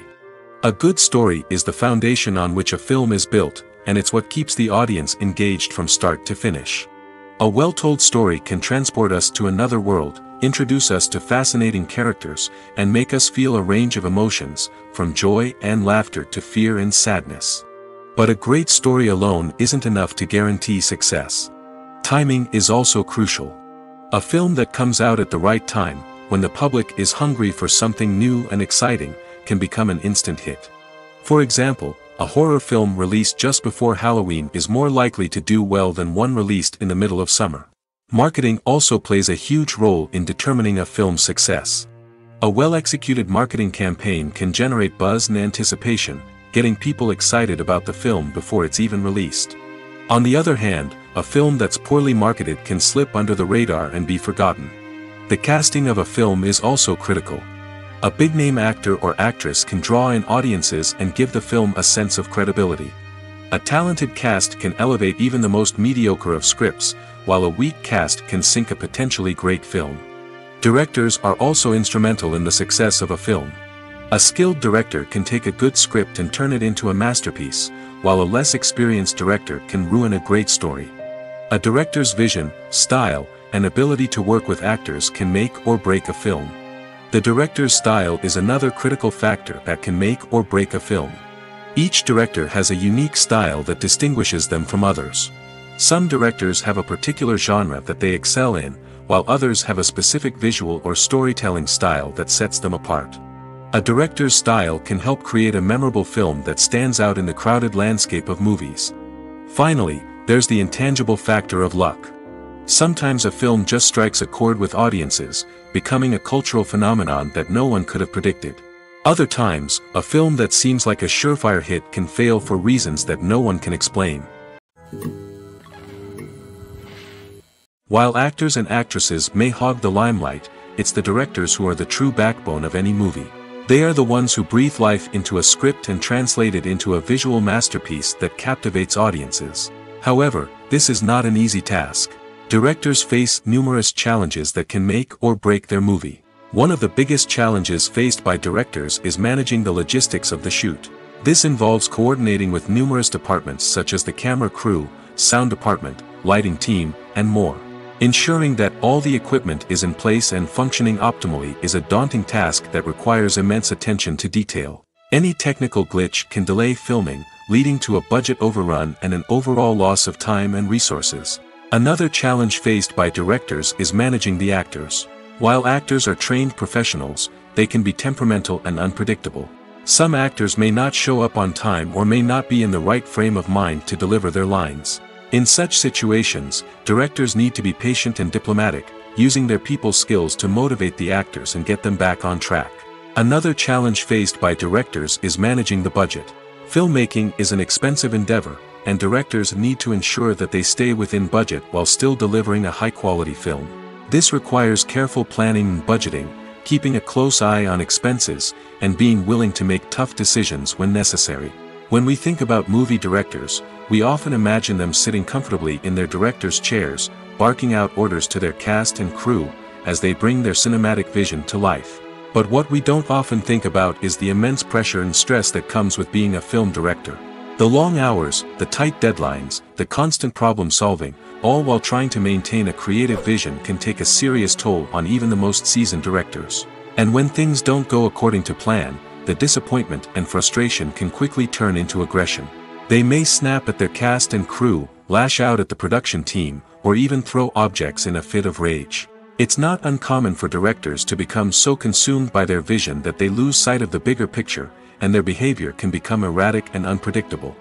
[SPEAKER 1] A good story is the foundation on which a film is built, and it's what keeps the audience engaged from start to finish. A well-told story can transport us to another world, introduce us to fascinating characters, and make us feel a range of emotions, from joy and laughter to fear and sadness. But a great story alone isn't enough to guarantee success. Timing is also crucial. A film that comes out at the right time, when the public is hungry for something new and exciting, can become an instant hit. For example, a horror film released just before Halloween is more likely to do well than one released in the middle of summer. Marketing also plays a huge role in determining a film's success. A well-executed marketing campaign can generate buzz and anticipation, getting people excited about the film before it's even released. On the other hand, a film that's poorly marketed can slip under the radar and be forgotten. The casting of a film is also critical. A big-name actor or actress can draw in audiences and give the film a sense of credibility. A talented cast can elevate even the most mediocre of scripts, while a weak cast can sink a potentially great film. Directors are also instrumental in the success of a film. A skilled director can take a good script and turn it into a masterpiece, while a less experienced director can ruin a great story. A director's vision, style, and ability to work with actors can make or break a film. The director's style is another critical factor that can make or break a film. Each director has a unique style that distinguishes them from others. Some directors have a particular genre that they excel in, while others have a specific visual or storytelling style that sets them apart. A director's style can help create a memorable film that stands out in the crowded landscape of movies. Finally, there's the intangible factor of luck. Sometimes a film just strikes a chord with audiences, becoming a cultural phenomenon that no one could have predicted. Other times, a film that seems like a surefire hit can fail for reasons that no one can explain. While actors and actresses may hog the limelight, it's the directors who are the true backbone of any movie. They are the ones who breathe life into a script and translate it into a visual masterpiece that captivates audiences. However, this is not an easy task. Directors face numerous challenges that can make or break their movie. One of the biggest challenges faced by directors is managing the logistics of the shoot. This involves coordinating with numerous departments such as the camera crew, sound department, lighting team, and more. Ensuring that all the equipment is in place and functioning optimally is a daunting task that requires immense attention to detail. Any technical glitch can delay filming, leading to a budget overrun and an overall loss of time and resources. Another challenge faced by directors is managing the actors. While actors are trained professionals, they can be temperamental and unpredictable. Some actors may not show up on time or may not be in the right frame of mind to deliver their lines. In such situations, directors need to be patient and diplomatic, using their people skills to motivate the actors and get them back on track. Another challenge faced by directors is managing the budget. Filmmaking is an expensive endeavor, and directors need to ensure that they stay within budget while still delivering a high-quality film. This requires careful planning and budgeting, keeping a close eye on expenses, and being willing to make tough decisions when necessary. When we think about movie directors, we often imagine them sitting comfortably in their director's chairs, barking out orders to their cast and crew, as they bring their cinematic vision to life. But what we don't often think about is the immense pressure and stress that comes with being a film director. The long hours, the tight deadlines, the constant problem-solving, all while trying to maintain a creative vision can take a serious toll on even the most seasoned directors. And when things don't go according to plan, the disappointment and frustration can quickly turn into aggression. They may snap at their cast and crew, lash out at the production team, or even throw objects in a fit of rage. It's not uncommon for directors to become so consumed by their vision that they lose sight of the bigger picture, and their behavior can become erratic and unpredictable.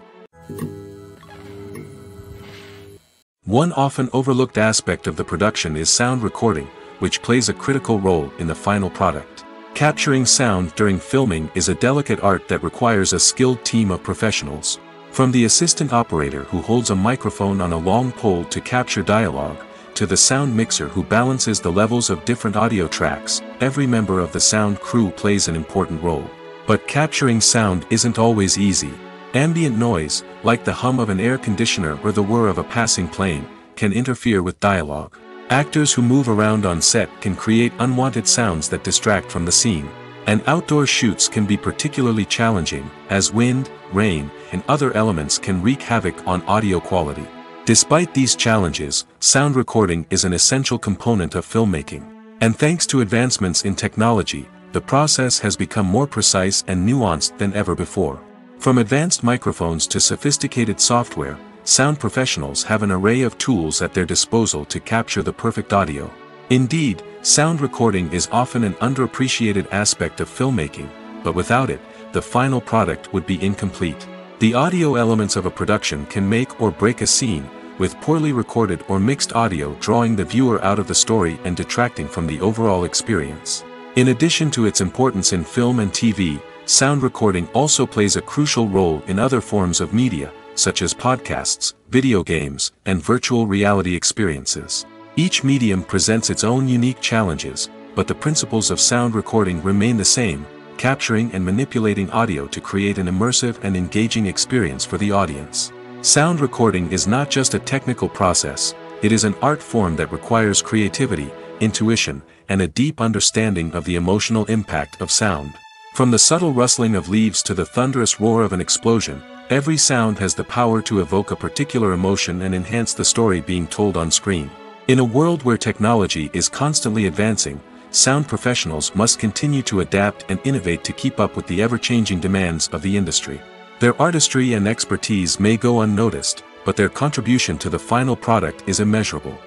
[SPEAKER 1] One often overlooked aspect of the production is sound recording, which plays a critical role in the final product. Capturing sound during filming is a delicate art that requires a skilled team of professionals. From the assistant operator who holds a microphone on a long pole to capture dialogue, to the sound mixer who balances the levels of different audio tracks, every member of the sound crew plays an important role. But capturing sound isn't always easy. Ambient noise, like the hum of an air conditioner or the whir of a passing plane, can interfere with dialogue. Actors who move around on set can create unwanted sounds that distract from the scene. And outdoor shoots can be particularly challenging, as wind, rain, and other elements can wreak havoc on audio quality. Despite these challenges, sound recording is an essential component of filmmaking. And thanks to advancements in technology, the process has become more precise and nuanced than ever before. From advanced microphones to sophisticated software, sound professionals have an array of tools at their disposal to capture the perfect audio. Indeed, sound recording is often an underappreciated aspect of filmmaking, but without it, the final product would be incomplete. The audio elements of a production can make or break a scene, with poorly recorded or mixed audio drawing the viewer out of the story and detracting from the overall experience. In addition to its importance in film and TV, sound recording also plays a crucial role in other forms of media, such as podcasts, video games, and virtual reality experiences. Each medium presents its own unique challenges, but the principles of sound recording remain the same, capturing and manipulating audio to create an immersive and engaging experience for the audience. Sound recording is not just a technical process, it is an art form that requires creativity, intuition, and a deep understanding of the emotional impact of sound. From the subtle rustling of leaves to the thunderous roar of an explosion, every sound has the power to evoke a particular emotion and enhance the story being told on screen. In a world where technology is constantly advancing, sound professionals must continue to adapt and innovate to keep up with the ever-changing demands of the industry. Their artistry and expertise may go unnoticed, but their contribution to the final product is immeasurable.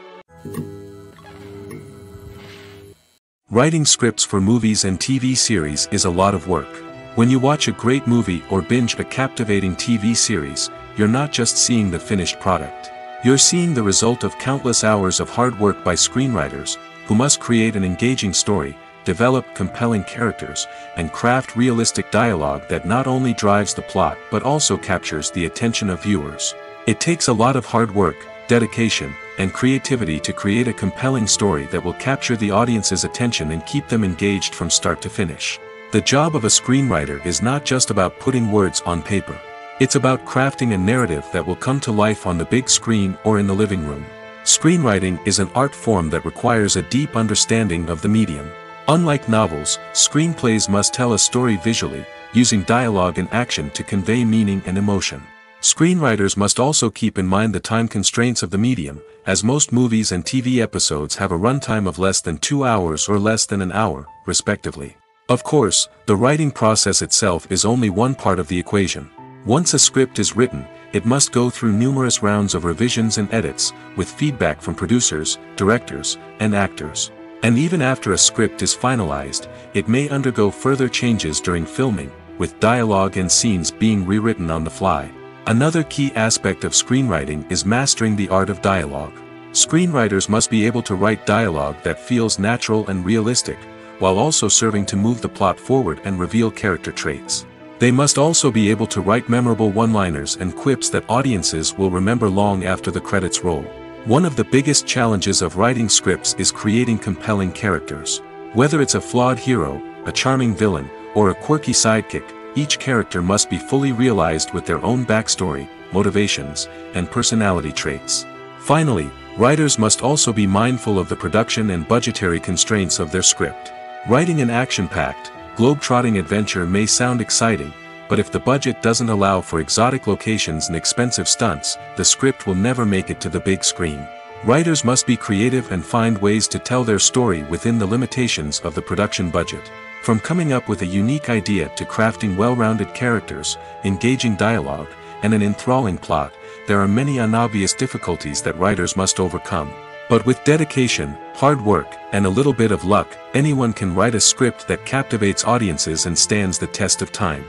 [SPEAKER 1] Writing scripts for movies and TV series is a lot of work. When you watch a great movie or binge a captivating TV series, you're not just seeing the finished product. You're seeing the result of countless hours of hard work by screenwriters, who must create an engaging story, develop compelling characters, and craft realistic dialogue that not only drives the plot but also captures the attention of viewers. It takes a lot of hard work, dedication, and creativity to create a compelling story that will capture the audience's attention and keep them engaged from start to finish. The job of a screenwriter is not just about putting words on paper. It's about crafting a narrative that will come to life on the big screen or in the living room. Screenwriting is an art form that requires a deep understanding of the medium. Unlike novels, screenplays must tell a story visually, using dialogue and action to convey meaning and emotion. Screenwriters must also keep in mind the time constraints of the medium, as most movies and TV episodes have a runtime of less than 2 hours or less than an hour, respectively. Of course, the writing process itself is only one part of the equation. Once a script is written, it must go through numerous rounds of revisions and edits, with feedback from producers, directors, and actors. And even after a script is finalized, it may undergo further changes during filming, with dialogue and scenes being rewritten on the fly. Another key aspect of screenwriting is mastering the art of dialogue. Screenwriters must be able to write dialogue that feels natural and realistic, while also serving to move the plot forward and reveal character traits. They must also be able to write memorable one-liners and quips that audiences will remember long after the credits roll. One of the biggest challenges of writing scripts is creating compelling characters. Whether it's a flawed hero, a charming villain, or a quirky sidekick, each character must be fully realized with their own backstory, motivations, and personality traits. Finally, writers must also be mindful of the production and budgetary constraints of their script. Writing an action-packed, globe-trotting adventure may sound exciting, but if the budget doesn't allow for exotic locations and expensive stunts, the script will never make it to the big screen. Writers must be creative and find ways to tell their story within the limitations of the production budget. From coming up with a unique idea to crafting well-rounded characters, engaging dialogue, and an enthralling plot, there are many unobvious difficulties that writers must overcome. But with dedication, hard work, and a little bit of luck, anyone can write a script that captivates audiences and stands the test of time.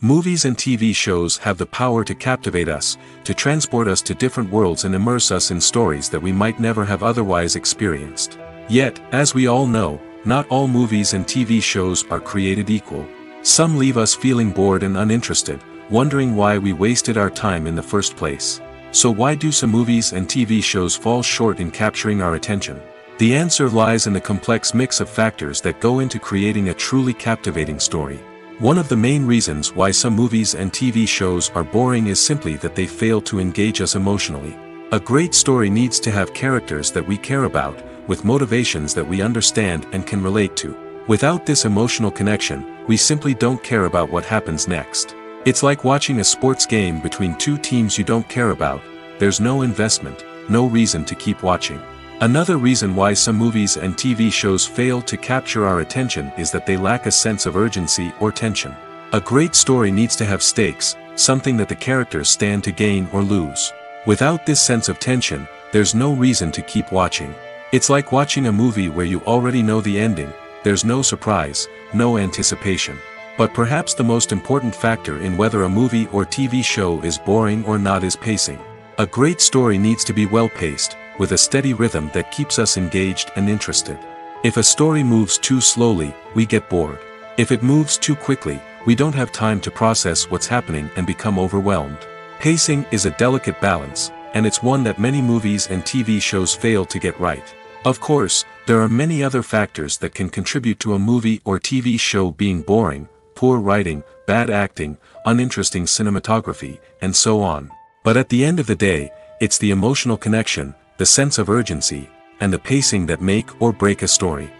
[SPEAKER 1] Movies and TV shows have the power to captivate us, to transport us to different worlds and immerse us in stories that we might never have otherwise experienced. Yet, as we all know, not all movies and TV shows are created equal. Some leave us feeling bored and uninterested, wondering why we wasted our time in the first place. So why do some movies and TV shows fall short in capturing our attention? The answer lies in the complex mix of factors that go into creating a truly captivating story. One of the main reasons why some movies and TV shows are boring is simply that they fail to engage us emotionally. A great story needs to have characters that we care about, with motivations that we understand and can relate to. Without this emotional connection, we simply don't care about what happens next. It's like watching a sports game between two teams you don't care about. There's no investment, no reason to keep watching. Another reason why some movies and TV shows fail to capture our attention is that they lack a sense of urgency or tension. A great story needs to have stakes, something that the characters stand to gain or lose. Without this sense of tension, there's no reason to keep watching. It's like watching a movie where you already know the ending. There's no surprise, no anticipation. But perhaps the most important factor in whether a movie or TV show is boring or not is pacing. A great story needs to be well-paced, with a steady rhythm that keeps us engaged and interested. If a story moves too slowly, we get bored. If it moves too quickly, we don't have time to process what's happening and become overwhelmed. Pacing is a delicate balance, and it's one that many movies and TV shows fail to get right. Of course, there are many other factors that can contribute to a movie or TV show being boring: poor writing, bad acting, uninteresting cinematography, and so on. But at the end of the day, it's the emotional connection, the sense of urgency, and the pacing that make or break a story.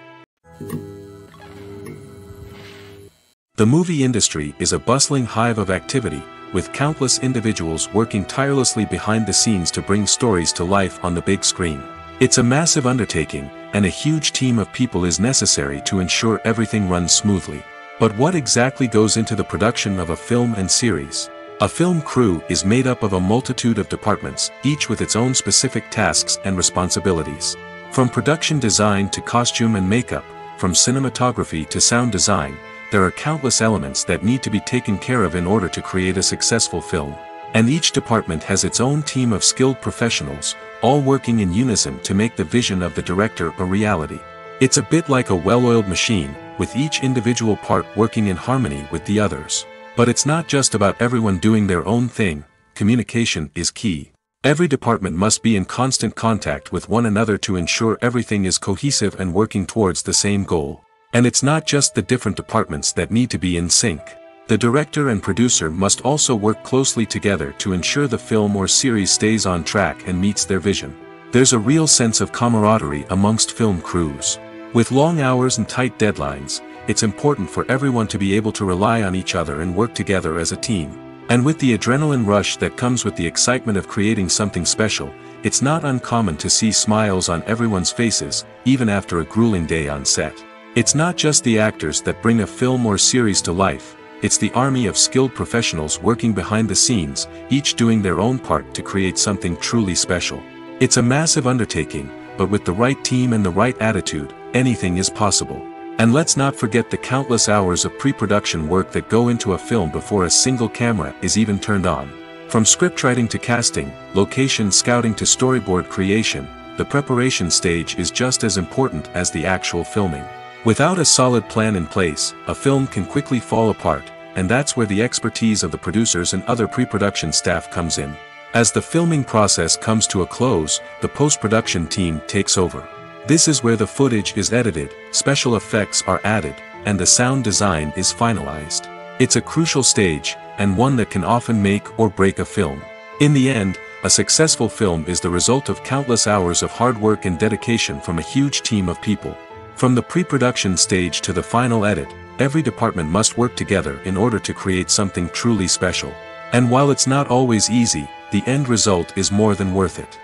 [SPEAKER 1] The movie industry is a bustling hive of activity, with countless individuals working tirelessly behind the scenes to bring stories to life on the big screen. It's a massive undertaking, and a huge team of people is necessary to ensure everything runs smoothly. But what exactly goes into the production of a film and series? A film crew is made up of a multitude of departments, each with its own specific tasks and responsibilities. From production design to costume and makeup, from cinematography to sound design, there are countless elements that need to be taken care of in order to create a successful film. And each department has its own team of skilled professionals, all working in unison to make the vision of the director a reality. It's a bit like a well-oiled machine, with each individual part working in harmony with the others. But it's not just about everyone doing their own thing. Communication is key. Every department must be in constant contact with one another to ensure everything is cohesive and working towards the same goal. And it's not just the different departments that need to be in sync. The director and producer must also work closely together to ensure the film or series stays on track and meets their vision. There's a real sense of camaraderie amongst film crews. With long hours and tight deadlines, it's important for everyone to be able to rely on each other and work together as a team. And with the adrenaline rush that comes with the excitement of creating something special, it's not uncommon to see smiles on everyone's faces, even after a grueling day on set. It's not just the actors that bring a film or series to life. It's the army of skilled professionals working behind the scenes, each doing their own part to create something truly special. It's a massive undertaking, but with the right team and the right attitude, anything is possible. And let's not forget the countless hours of pre-production work that go into a film before a single camera is even turned on. From scriptwriting to casting, location scouting to storyboard creation, the preparation stage is just as important as the actual filming. Without a solid plan in place, a film can quickly fall apart, and that's where the expertise of the producers and other pre-production staff comes in. As the filming process comes to a close, the post-production team takes over. This is where the footage is edited, special effects are added, and the sound design is finalized. It's a crucial stage, and one that can often make or break a film. In the end, a successful film is the result of countless hours of hard work and dedication from a huge team of people. From the pre-production stage to the final edit, every department must work together in order to create something truly special. And while it's not always easy, the end result is more than worth it.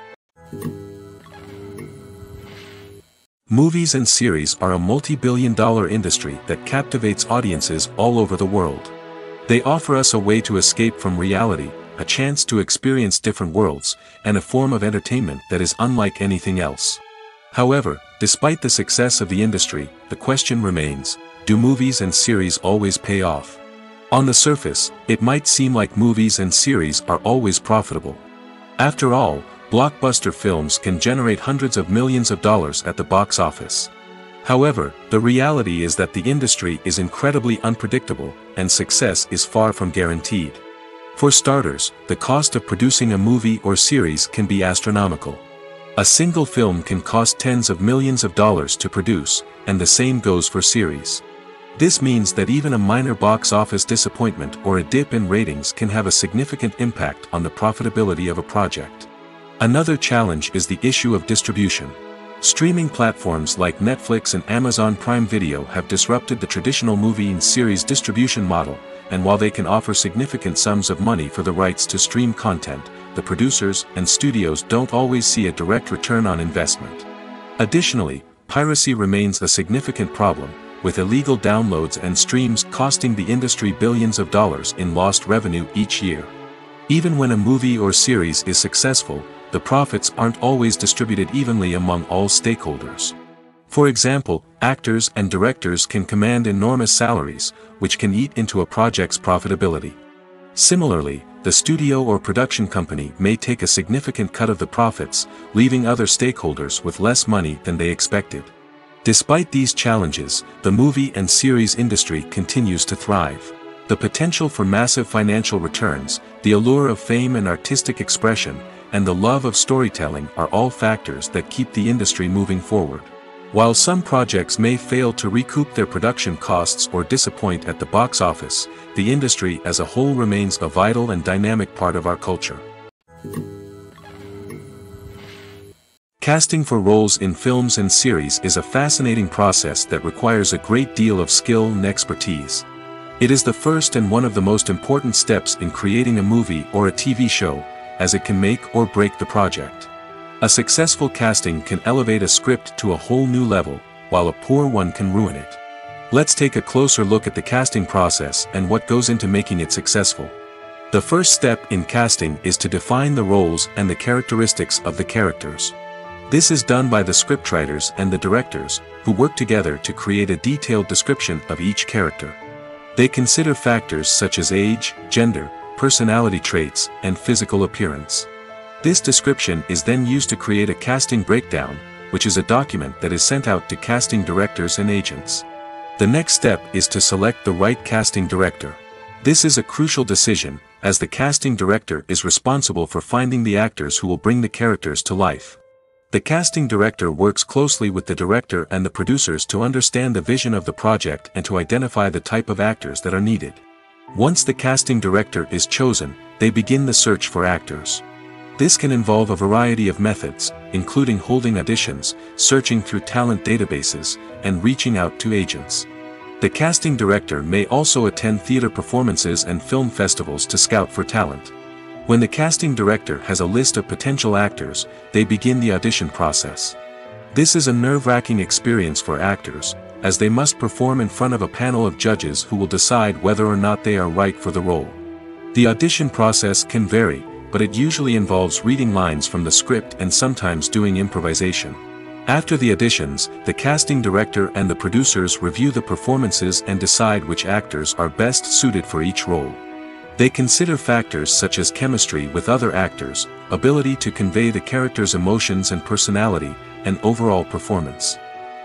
[SPEAKER 1] Movies and series are a multi-billion-dollar industry that captivates audiences all over the world. They offer us a way to escape from reality, a chance to experience different worlds, and a form of entertainment that is unlike anything else. However, despite the success of the industry, the question remains, do movies and series always pay off? On the surface, it might seem like movies and series are always profitable. After all, blockbuster films can generate hundreds of millions of dollars at the box office. However, the reality is that the industry is incredibly unpredictable, and success is far from guaranteed. For starters, the cost of producing a movie or series can be astronomical. A single film can cost tens of millions of dollars to produce, and the same goes for series. This means that even a minor box office disappointment or a dip in ratings can have a significant impact on the profitability of a project. Another challenge is the issue of distribution. Streaming platforms like Netflix and Amazon Prime Video have disrupted the traditional movie and series distribution model, and while they can offer significant sums of money for the rights to stream content, the producers and studios don't always see a direct return on investment. Additionally, piracy remains a significant problem, with illegal downloads and streams costing the industry billions of dollars in lost revenue each year. Even when a movie or series is successful, the profits aren't always distributed evenly among all stakeholders. For example, actors and directors can command enormous salaries, which can eat into a project's profitability. Similarly, the studio or production company may take a significant cut of the profits, leaving other stakeholders with less money than they expected. Despite these challenges, the movie and series industry continues to thrive. The potential for massive financial returns, the allure of fame and artistic expression, and the love of storytelling are all factors that keep the industry moving forward. While some projects may fail to recoup their production costs or disappoint at the box office, the industry as a whole remains a vital and dynamic part of our culture. Casting for roles in films and series is a fascinating process that requires a great deal of skill and expertise. It is the first and one of the most important steps in creating a movie or a TV show, as it can make or break the project. A successful casting can elevate a script to a whole new level, while a poor one can ruin it. Let's take a closer look at the casting process and what goes into making it successful. The first step in casting is to define the roles and the characteristics of the characters. This is done by the scriptwriters and the directors, who work together to create a detailed description of each character. They consider factors such as age, gender, personality traits, and physical appearance. This description is then used to create a casting breakdown, which is a document that is sent out to casting directors and agents. The next step is to select the right casting director. This is a crucial decision, as the casting director is responsible for finding the actors who will bring the characters to life. The casting director works closely with the director and the producers to understand the vision of the project and to identify the type of actors that are needed. Once the casting director is chosen, they begin the search for actors. This can involve a variety of methods, including holding auditions, searching through talent databases, and reaching out to agents. The casting director may also attend theater performances and film festivals to scout for talent. When the casting director has a list of potential actors, they begin the audition process. This is a nerve-wracking experience for actors, as they must perform in front of a panel of judges who will decide whether or not they are right for the role. The audition process can vary, but it usually involves reading lines from the script and sometimes doing improvisation. After the auditions, the casting director and the producers review the performances and decide which actors are best suited for each role. They consider factors such as chemistry with other actors, ability to convey the character's emotions and personality, and overall performance.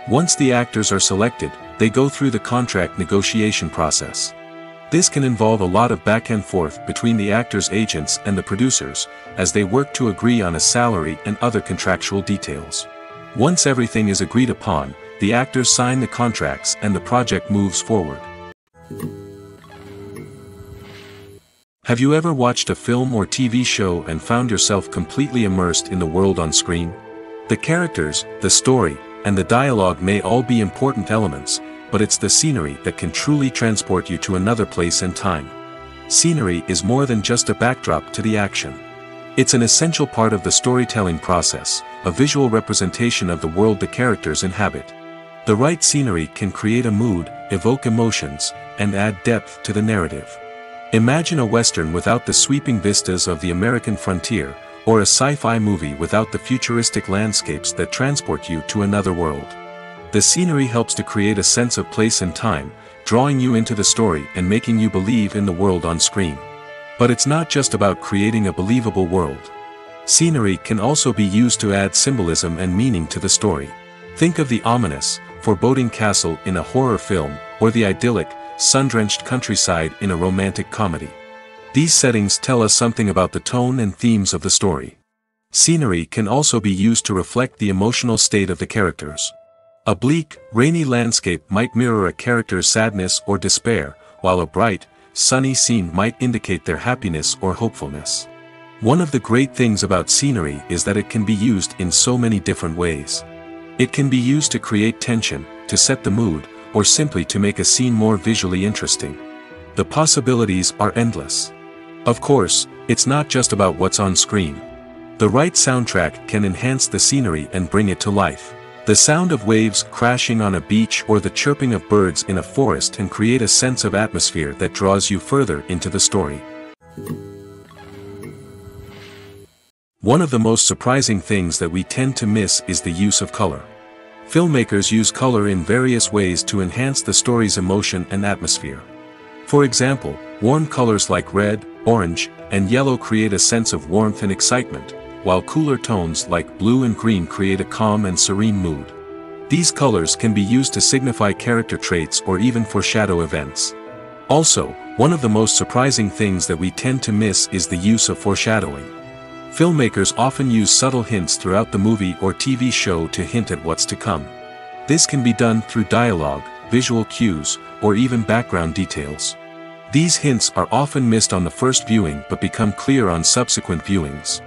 [SPEAKER 1] Once the actors are selected, they go through the contract negotiation process. This can involve a lot of back and forth between the actors' agents and the producers, as they work to agree on a salary and other contractual details. Once everything is agreed upon, the actors sign the contracts and the project moves forward. Have you ever watched a film or TV show and found yourself completely immersed in the world on screen? The characters, the story, and the dialogue may all be important elements, but it's the scenery that can truly transport you to another place and time. Scenery is more than just a backdrop to the action. It's an essential part of the storytelling process, a visual representation of the world the characters inhabit. The right scenery can create a mood, evoke emotions, and add depth to the narrative. Imagine a Western without the sweeping vistas of the American frontier, or a sci-fi movie without the futuristic landscapes that transport you to another world. The scenery helps to create a sense of place and time, drawing you into the story and making you believe in the world on screen. But it's not just about creating a believable world. Scenery can also be used to add symbolism and meaning to the story. Think of the ominous, foreboding castle in a horror film, or the idyllic, sun-drenched countryside in a romantic comedy. These settings tell us something about the tone and themes of the story. Scenery can also be used to reflect the emotional state of the characters. A bleak, rainy landscape might mirror a character's sadness or despair, while a bright, sunny scene might indicate their happiness or hopefulness. One of the great things about scenery is that it can be used in so many different ways. It can be used to create tension, to set the mood, or simply to make a scene more visually interesting. The possibilities are endless. Of course, it's not just about what's on screen. The right soundtrack can enhance the scenery and bring it to life. The sound of waves crashing on a beach or the chirping of birds in a forest can create a sense of atmosphere that draws you further into the story. One of the most surprising things that we tend to miss is the use of color. Filmmakers use color in various ways to enhance the story's emotion and atmosphere. For example, warm colors like red, orange, and yellow create a sense of warmth and excitement, while cooler tones like blue and green create a calm and serene mood. These colors can be used to signify character traits or even foreshadow events. Also, one of the most surprising things that we tend to miss is the use of foreshadowing. Filmmakers often use subtle hints throughout the movie or TV show to hint at what's to come. This can be done through dialogue, visual cues, or even background details. These hints are often missed on the first viewing but become clear on subsequent viewings.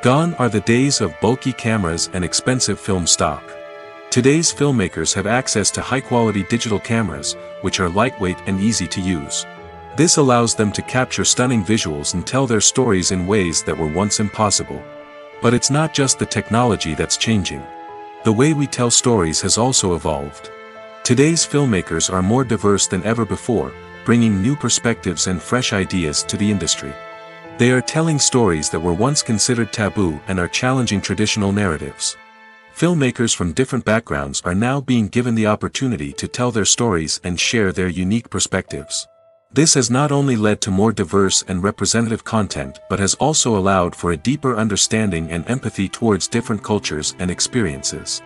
[SPEAKER 1] Gone are the days of bulky cameras and expensive film stock. Today's filmmakers have access to high-quality digital cameras, which are lightweight and easy to use. This allows them to capture stunning visuals and tell their stories in ways that were once impossible. But it's not just the technology that's changing. The way we tell stories has also evolved. Today's filmmakers are more diverse than ever before, bringing new perspectives and fresh ideas to the industry. They are telling stories that were once considered taboo and are challenging traditional narratives. Filmmakers from different backgrounds are now being given the opportunity to tell their stories and share their unique perspectives. This has not only led to more diverse and representative content but has also allowed for a deeper understanding and empathy towards different cultures and experiences.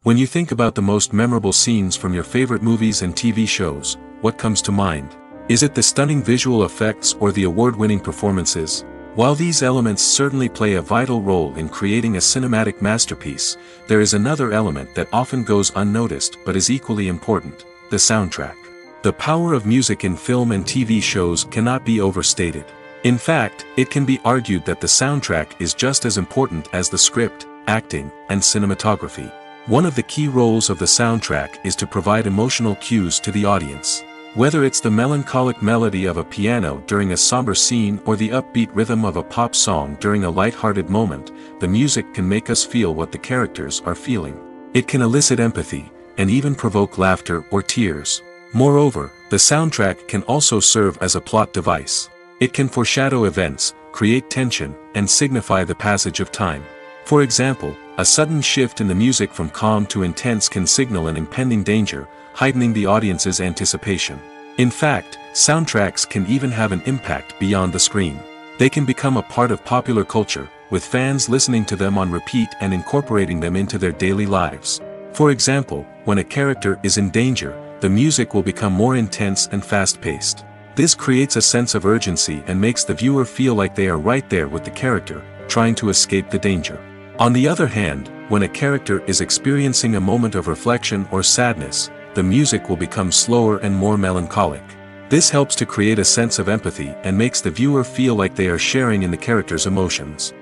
[SPEAKER 1] When you think about the most memorable scenes from your favorite movies and TV shows, what comes to mind? Is it the stunning visual effects or the award-winning performances? While these elements certainly play a vital role in creating a cinematic masterpiece, there is another element that often goes unnoticed but is equally important: the soundtrack. The power of music in film and TV shows cannot be overstated. In fact, it can be argued that the soundtrack is just as important as the script, acting, and cinematography. One of the key roles of the soundtrack is to provide emotional cues to the audience. Whether it's the melancholic melody of a piano during a somber scene or the upbeat rhythm of a pop song during a light-hearted moment, the music can make us feel what the characters are feeling. It can elicit empathy, and even provoke laughter or tears. Moreover, the soundtrack can also serve as a plot device. It can foreshadow events, create tension, and signify the passage of time. For example, a sudden shift in the music from calm to intense can signal an impending danger, heightening the audience's anticipation. In fact, soundtracks can even have an impact beyond the screen. They can become a part of popular culture, with fans listening to them on repeat and incorporating them into their daily lives. For example, when a character is in danger, the music will become more intense and fast-paced. This creates a sense of urgency and makes the viewer feel like they are right there with the character, trying to escape the danger. On the other hand, when a character is experiencing a moment of reflection or sadness, the music will become slower and more melancholic. This helps to create a sense of empathy and makes the viewer feel like they are sharing in the character's emotions.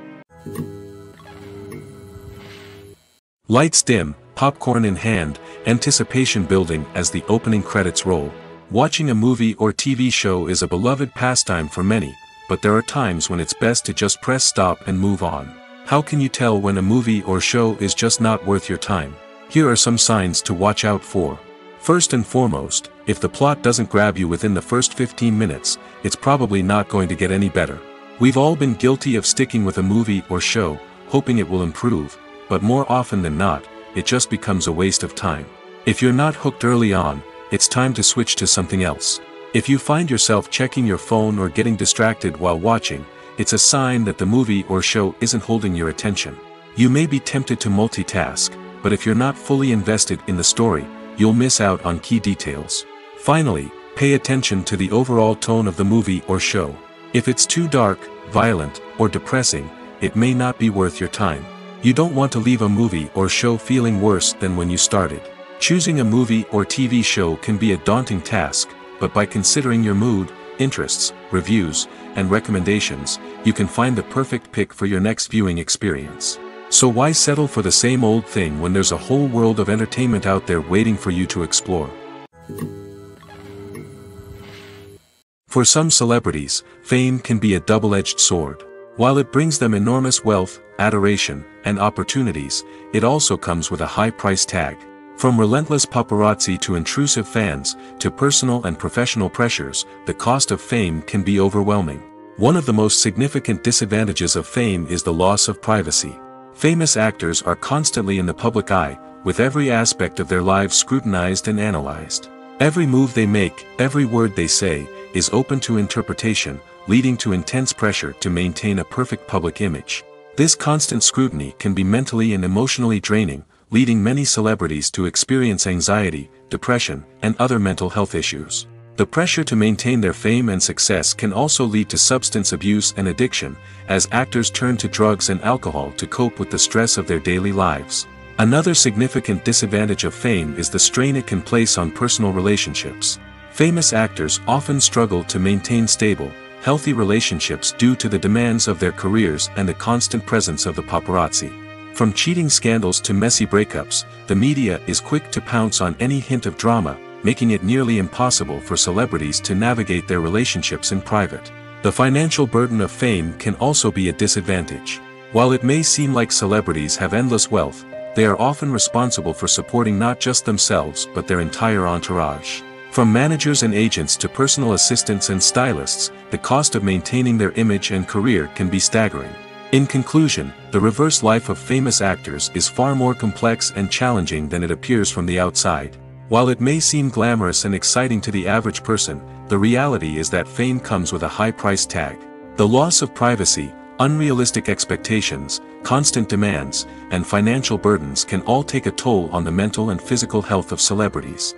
[SPEAKER 1] Lights dim, popcorn in hand, anticipation building as the opening credits roll. Watching a movie or TV show is a beloved pastime for many, but there are times when it's best to just press stop and move on. How can you tell when a movie or show is just not worth your time? Here are some signs to watch out for. First and foremost, If the plot doesn't grab you within the first 15 minutes, it's probably not going to get any better. We've all been guilty of sticking with a movie or show, hoping it will improve, but more often than not, it just becomes a waste of time. If you're not hooked early on, it's time to switch to something else. If you find yourself checking your phone or getting distracted while watching, it's a sign that the movie or show isn't holding your attention. You may be tempted to multitask, but if you're not fully invested in the story, you'll miss out on key details. Finally, pay attention to the overall tone of the movie or show. If it's too dark, violent, or depressing, it may not be worth your time. You don't want to leave a movie or show feeling worse than when you started. Choosing a movie or TV show can be a daunting task, but by considering your mood, interests, reviews, and recommendations, you can find the perfect pick for your next viewing experience. So why settle for the same old thing when there's a whole world of entertainment out there waiting for you to explore? For some celebrities, fame can be a double-edged sword. While it brings them enormous wealth, adoration, and opportunities, it also comes with a high price tag. From relentless paparazzi to intrusive fans, to personal and professional pressures, the cost of fame can be overwhelming. One of the most significant disadvantages of fame is the loss of privacy. Famous actors are constantly in the public eye, with every aspect of their lives scrutinized and analyzed. Every move they make, every word they say, is open to interpretation, leading to intense pressure to maintain a perfect public image. This constant scrutiny can be mentally and emotionally draining, leading many celebrities to experience anxiety, depression, and other mental health issues. The pressure to maintain their fame and success can also lead to substance abuse and addiction, as actors turn to drugs and alcohol to cope with the stress of their daily lives. Another significant disadvantage of fame is the strain it can place on personal relationships. Famous actors often struggle to maintain stable, healthy relationships due to the demands of their careers and the constant presence of the paparazzi. From cheating scandals to messy breakups, the media is quick to pounce on any hint of drama, making it nearly impossible for celebrities to navigate their relationships in private. The financial burden of fame can also be a disadvantage. While it may seem like celebrities have endless wealth, they are often responsible for supporting not just themselves but their entire entourage. From managers and agents to personal assistants and stylists, the cost of maintaining their image and career can be staggering. In conclusion, the reverse life of famous actors is far more complex and challenging than it appears from the outside. While it may seem glamorous and exciting to the average person, the reality is that fame comes with a high price tag. The loss of privacy, unrealistic expectations, constant demands, and financial burdens can all take a toll on the mental and physical health of celebrities.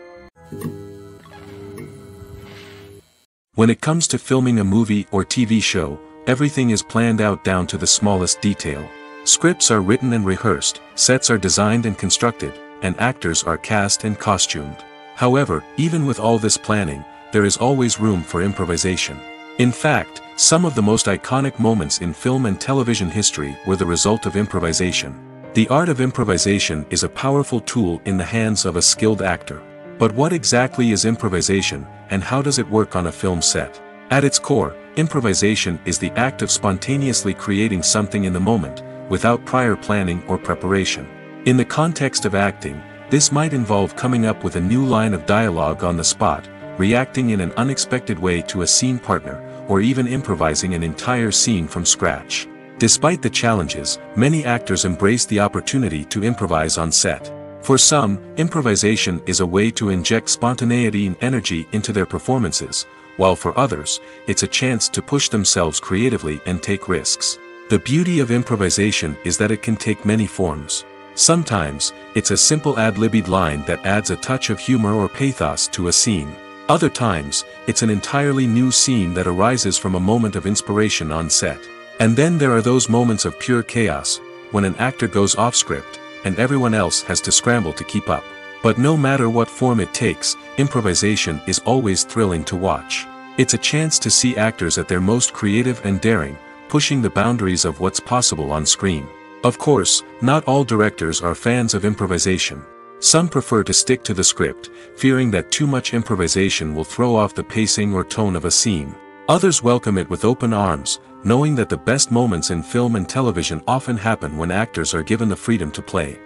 [SPEAKER 1] When it comes to filming a movie or TV show, everything is planned out down to the smallest detail. Scripts are written and rehearsed, sets are designed and constructed, and actors are cast and costumed. However, even with all this planning, there is always room for improvisation. In fact, some of the most iconic moments in film and television history were the result of improvisation. The art of improvisation is a powerful tool in the hands of a skilled actor. But what exactly is improvisation, and how does it work on a film set? At its core, improvisation is the act of spontaneously creating something in the moment, without prior planning or preparation. In the context of acting, this might involve coming up with a new line of dialogue on the spot, reacting in an unexpected way to a scene partner, or even improvising an entire scene from scratch. Despite the challenges, many actors embrace the opportunity to improvise on set. For some, improvisation is a way to inject spontaneity and energy into their performances, while for others, it's a chance to push themselves creatively and take risks. The beauty of improvisation is that it can take many forms. Sometimes, it's a simple ad-libbed line that adds a touch of humor or pathos to a scene. Other times, it's an entirely new scene that arises from a moment of inspiration on set. And then there are those moments of pure chaos, when an actor goes off script, and everyone else has to scramble to keep up. But no matter what form it takes, improvisation is always thrilling to watch. It's a chance to see actors at their most creative and daring, pushing the boundaries of what's possible on screen. Of course, not all directors are fans of improvisation. Some prefer to stick to the script, fearing that too much improvisation will throw off the pacing or tone of a scene. Others welcome it with open arms, knowing that the best moments in film and television often happen when actors are given the freedom to play.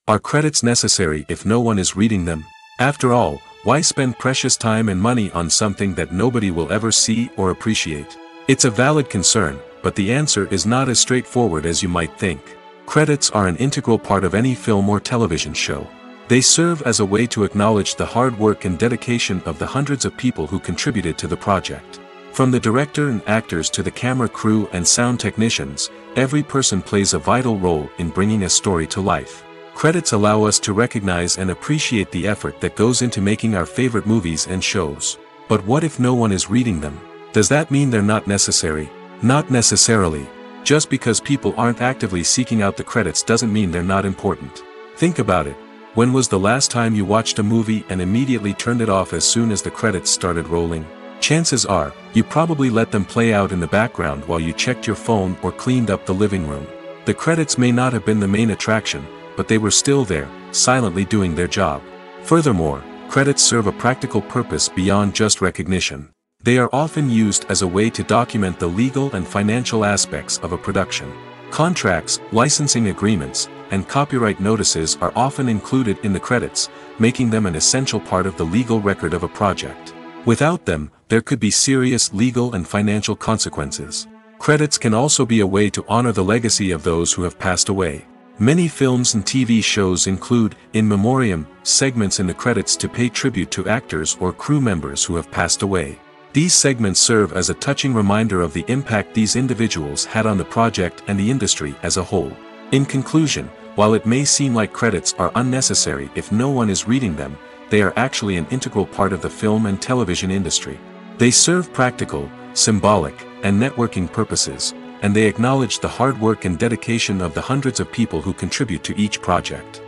[SPEAKER 1] Are credits necessary if no one is reading them? After all, why spend precious time and money on something that nobody will ever see or appreciate? It's a valid concern, but the answer is not as straightforward as you might think. Credits are an integral part of any film or television show. They serve as a way to acknowledge the hard work and dedication of the hundreds of people who contributed to the project. From the director and actors to the camera crew and sound technicians, every person plays a vital role in bringing a story to life. Credits allow us to recognize and appreciate the effort that goes into making our favorite movies and shows. But what if no one is reading them? Does that mean they're not necessary? Not necessarily. Just because people aren't actively seeking out the credits doesn't mean they're not important. Think about it. When was the last time you watched a movie and immediately turned it off as soon as the credits started rolling? Chances are, you probably let them play out in the background while you checked your phone or cleaned up the living room. The credits may not have been the main attraction, but they were still there, silently doing their job. Furthermore, credits serve a practical purpose beyond just recognition. They are often used as a way to document the legal and financial aspects of a production. Contracts, licensing agreements, and copyright notices are often included in the credits, making them an essential part of the legal record of a project. Without them, there could be serious legal and financial consequences. Credits can also be a way to honor the legacy of those who have passed away. Many films and TV shows include, in memoriam, segments in the credits to pay tribute to actors or crew members who have passed away. These segments serve as a touching reminder of the impact these individuals had on the project and the industry as a whole. In conclusion, while it may seem like credits are unnecessary if no one is reading them, they are actually an integral part of the film and television industry. They serve practical, symbolic, and networking purposes, and they acknowledge the hard work and dedication of the hundreds of people who contribute to each project.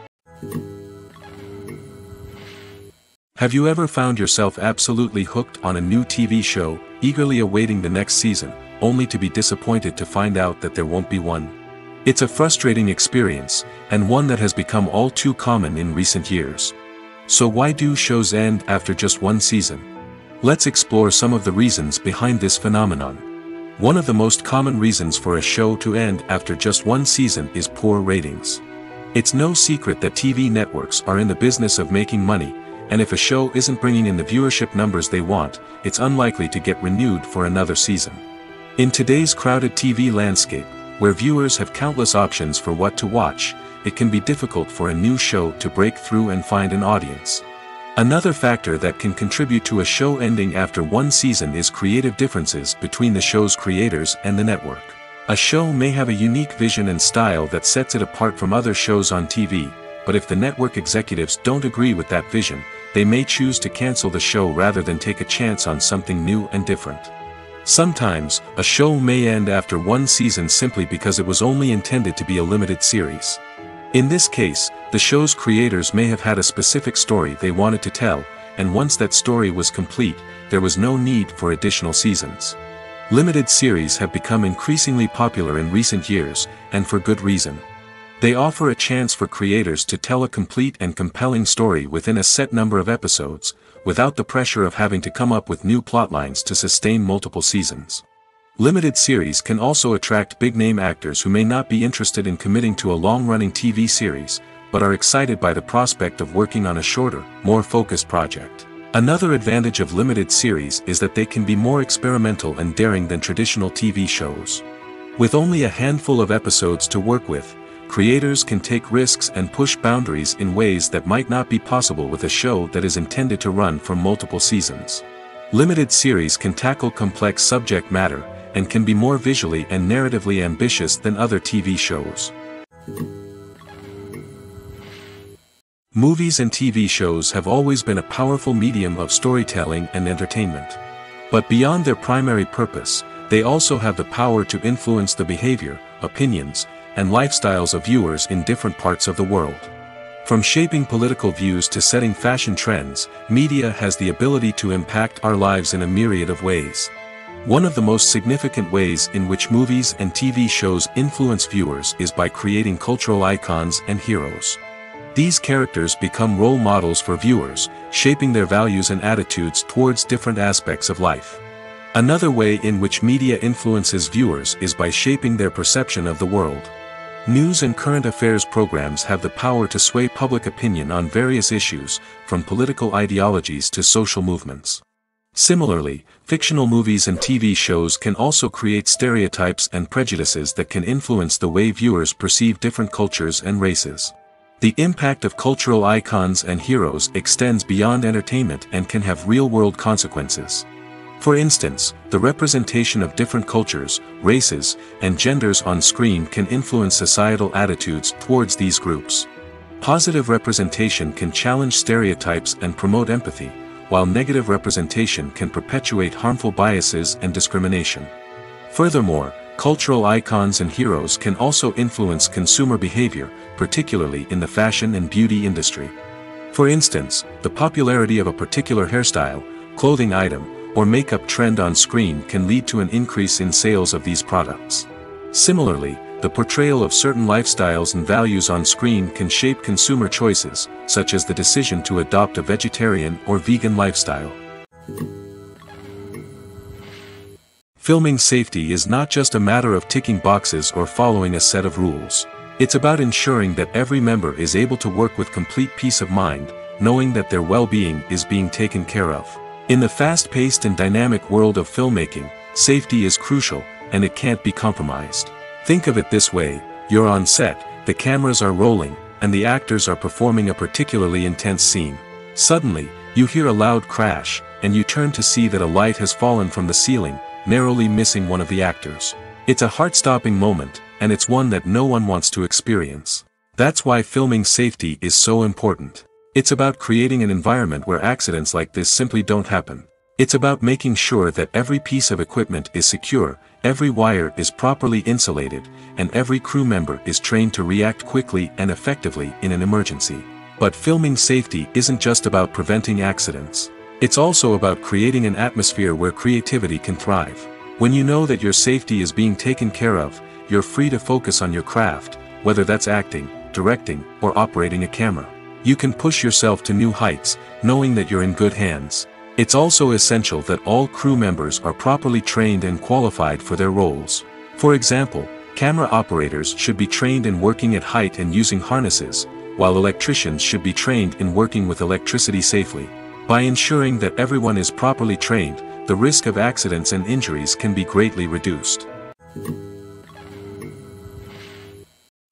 [SPEAKER 1] Have you ever found yourself absolutely hooked on a new TV show, eagerly awaiting the next season, only to be disappointed to find out that there won't be one? It's a frustrating experience, and one that has become all too common in recent years. So why do shows end after just one season? Let's explore some of the reasons behind this phenomenon. One of the most common reasons for a show to end after just one season is poor ratings. It's no secret that TV networks are in the business of making money, and if a show isn't bringing in the viewership numbers they want, it's unlikely to get renewed for another season. In today's crowded TV landscape, where viewers have countless options for what to watch, it can be difficult for a new show to break through and find an audience. Another factor that can contribute to a show ending after one season is creative differences between the show's creators and the network. A show may have a unique vision and style that sets it apart from other shows on TV, but if the network executives don't agree with that vision, they may choose to cancel the show rather than take a chance on something new and different. Sometimes, a show may end after one season simply because it was only intended to be a limited series. In this case, the show's creators may have had a specific story they wanted to tell, and once that story was complete, there was no need for additional seasons. Limited series have become increasingly popular in recent years, and for good reason. They offer a chance for creators to tell a complete and compelling story within a set number of episodes, without the pressure of having to come up with new plotlines to sustain multiple seasons. Limited series can also attract big-name actors who may not be interested in committing to a long-running TV series, but are excited by the prospect of working on a shorter, more focused project. Another advantage of limited series is that they can be more experimental and daring than traditional TV shows. With only a handful of episodes to work with, creators can take risks and push boundaries in ways that might not be possible with a show that is intended to run for multiple seasons. Limited series can tackle complex subject matter, and can be more visually and narratively ambitious than other TV shows. Movies and TV shows have always been a powerful medium of storytelling and entertainment. But beyond their primary purpose, they also have the power to influence the behavior, opinions, and lifestyles of viewers in different parts of the world. From shaping political views to setting fashion trends, media has the ability to impact our lives in a myriad of ways. One of the most significant ways in which movies and TV shows influence viewers is by creating cultural icons and heroes. These characters become role models for viewers, shaping their values and attitudes towards different aspects of life. Another way in which media influences viewers is by shaping their perception of the world. News and current affairs programs have the power to sway public opinion on various issues, from political ideologies to social movements. Similarly, fictional movies and TV shows can also create stereotypes and prejudices that can influence the way viewers perceive different cultures and races. The impact of cultural icons and heroes extends beyond entertainment and can have real-world consequences. For instance, the representation of different cultures, races, and genders on screen can influence societal attitudes towards these groups. Positive representation can challenge stereotypes and promote empathy, while negative representation can perpetuate harmful biases and discrimination. Furthermore, cultural icons and heroes can also influence consumer behavior, particularly in the fashion and beauty industry. For instance, the popularity of a particular hairstyle, clothing item, or makeup trend on screen can lead to an increase in sales of these products. Similarly, the portrayal of certain lifestyles and values on screen can shape consumer choices, such as the decision to adopt a vegetarian or vegan lifestyle. Filming safety is not just a matter of ticking boxes or following a set of rules. It's about ensuring that every member is able to work with complete peace of mind, knowing that their well-being is being taken care of. In the fast-paced and dynamic world of filmmaking, safety is crucial, and it can't be compromised. Think of it this way: you're on set, the cameras are rolling, and the actors are performing a particularly intense scene. Suddenly, you hear a loud crash, and you turn to see that a light has fallen from the ceiling, narrowly missing one of the actors. It's a heart-stopping moment, and it's one that no one wants to experience. That's why filming safety is so important. It's about creating an environment where accidents like this simply don't happen. It's about making sure that every piece of equipment is secure, every wire is properly insulated, and every crew member is trained to react quickly and effectively in an emergency. But filming safety isn't just about preventing accidents. It's also about creating an atmosphere where creativity can thrive. When you know that your safety is being taken care of, you're free to focus on your craft, whether that's acting, directing, or operating a camera. You can push yourself to new heights, knowing that you're in good hands. It's also essential that all crew members are properly trained and qualified for their roles. For example, camera operators should be trained in working at height and using harnesses, while electricians should be trained in working with electricity safely. By ensuring that everyone is properly trained, the risk of accidents and injuries can be greatly reduced.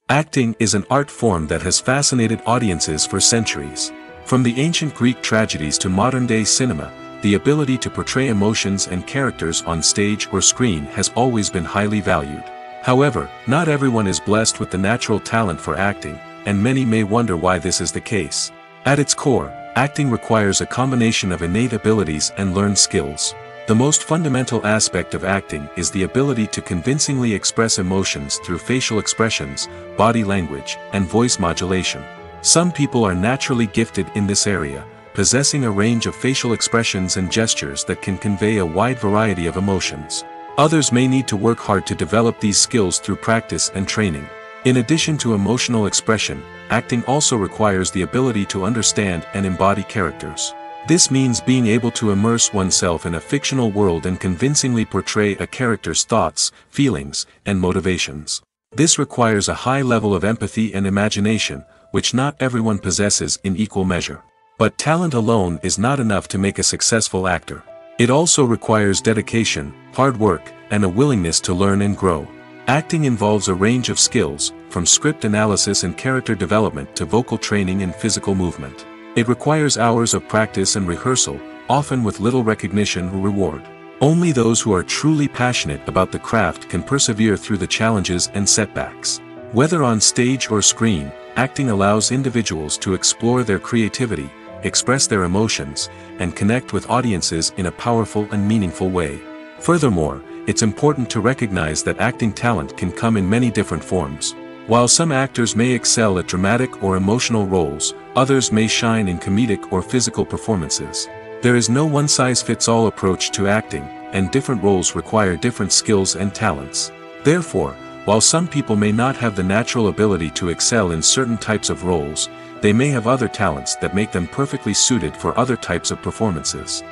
[SPEAKER 1] Acting is an art form that has fascinated audiences for centuries. From the ancient Greek tragedies to modern-day cinema, the ability to portray emotions and characters on stage or screen has always been highly valued. However, not everyone is blessed with the natural talent for acting, and many may wonder why this is the case. At its core, acting requires a combination of innate abilities and learned skills. The most fundamental aspect of acting is the ability to convincingly express emotions through facial expressions, body language, and voice modulation. Some people are naturally gifted in this area, possessing a range of facial expressions and gestures that can convey a wide variety of emotions. Others may need to work hard to develop these skills through practice and training. In addition to emotional expression, acting also requires the ability to understand and embody characters. This means being able to immerse oneself in a fictional world and convincingly portray a character's thoughts, feelings, and motivations. This requires a high level of empathy and imagination, which not everyone possesses in equal measure. But talent alone is not enough to make a successful actor. It also requires dedication, hard work, and a willingness to learn and grow. Acting involves a range of skills, from script analysis and character development to vocal training and physical movement. It requires hours of practice and rehearsal, often with little recognition or reward. Only those who are truly passionate about the craft can persevere through the challenges and setbacks. Whether on stage or screen, acting allows individuals to explore their creativity, express their emotions, and connect with audiences in a powerful and meaningful way. Furthermore, it's important to recognize that acting talent can come in many different forms. While some actors may excel at dramatic or emotional roles, others may shine in comedic or physical performances. There is no one-size-fits-all approach to acting, and different roles require different skills and talents. Therefore, while some people may not have the natural ability to excel in certain types of roles, they may have other talents that make them perfectly suited for other types of performances.